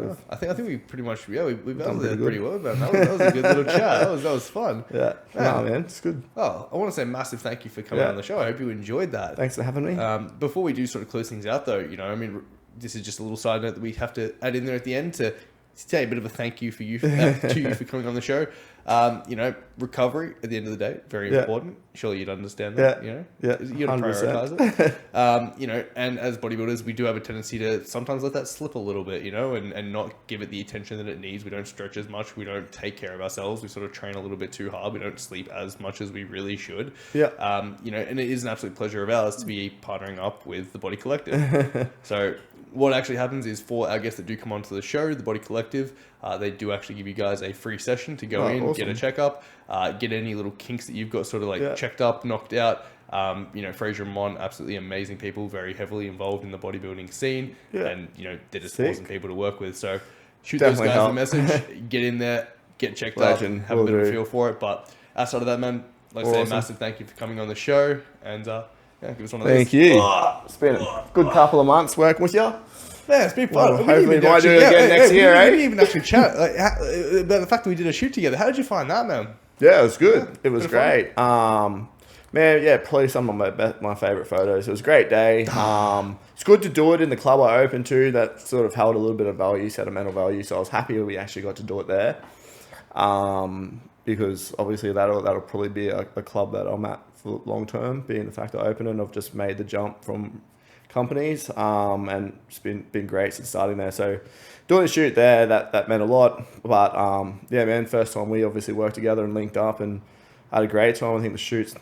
we pretty much we've done that pretty well. About that was a good little chat. That was fun. Yeah. Nah, man. It's good. Oh, I want to say a massive thank you for coming on the show. I hope you enjoyed that. Thanks for having me. Before we do sort of close things out, though, this is just a little side note that we have to add in there at the end to say a bit of a thank you to you for coming on the show. Recovery at the end of the day, very important. Surely you'd understand that. You got to prioritize it. And as bodybuilders, we do have a tendency to sometimes let that slip a little bit, and not give it the attention that it needs. We don't stretch as much. We don't take care of ourselves. We sort of train a little bit too hard. We don't sleep as much as we really should. And it is an absolute pleasure of ours to be partnering up with the Body Collective. So what actually happens is for our guests that do come onto the show, the Body Collective, they do actually give you guys a free session to go in, awesome. Get a checkup, get any little kinks that you've got sort of like checked up, knocked out. Fraser and Mon, absolutely amazing people, very heavily involved in the bodybuilding scene, and they're just awesome people to work with. So shoot Definitely those guys a message, get in there, get checked up, have a bit of a feel for it. But outside of that, man, like I say, massive thank you for coming on the show, and give us one of those. Thank you. It's been a good couple of months working with you. Yeah, it's been fun. Well, We hopefully didn't even might do it actually- again next year, we eh? didn't even actually chat about the fact that we did a shoot together. How did you find that, man? Yeah, it was good. It was bit of fun. great. Man, yeah, probably some of my favorite photos. It was a great day. It's good to do it in the club I opened to. That sort of held a little bit of value, sentimental value. So I was happy we actually got to do it there. Because obviously that'll probably be a club that I'm at for long term, being the fact I opened it and I've just made the jump from companies, and it's been great since starting there. So doing the shoot there, that meant a lot. But yeah, man, first time we obviously worked together and linked up and had a great time. I think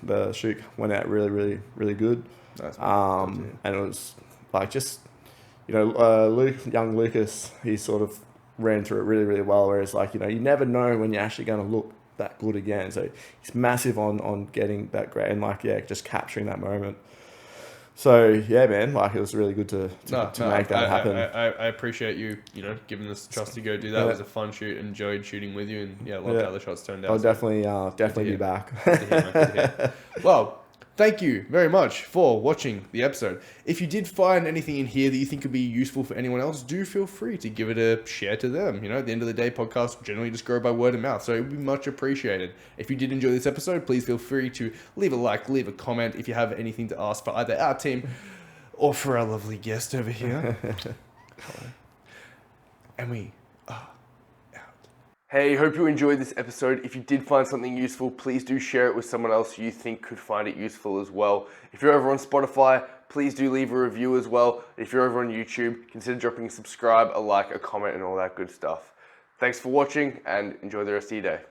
the shoot went out really good. That's And it was like just, young Lucas, he sort of ran through it really well. Whereas like, you never know when you're actually going to look that good again. So he's massive on getting that great and like, yeah, just capturing that moment. So yeah, man, like it was really good to make that happen. I appreciate you, giving us the trust to go do that. It was a fun shoot. Enjoyed shooting with you, and loved how the shots turned out. I'll definitely be back. Good to hear. Well, thank you very much for watching the episode. If you did find anything in here that you think could be useful for anyone else, do feel free to give it a share to them. At the end of the day, podcasts generally just grow by word of mouth, so it would be much appreciated. If you did enjoy this episode, please feel free to leave a like, leave a comment if you have anything to ask for either our team or for our lovely guest over here. And we are out. Hey, hope you enjoyed this episode. If you did find something useful, please do share it with someone else you think could find it useful as well. If you're over on Spotify, please do leave a review as well. If you're over on YouTube, consider dropping a subscribe, a like, a comment, and all that good stuff. Thanks for watching, and enjoy the rest of your day.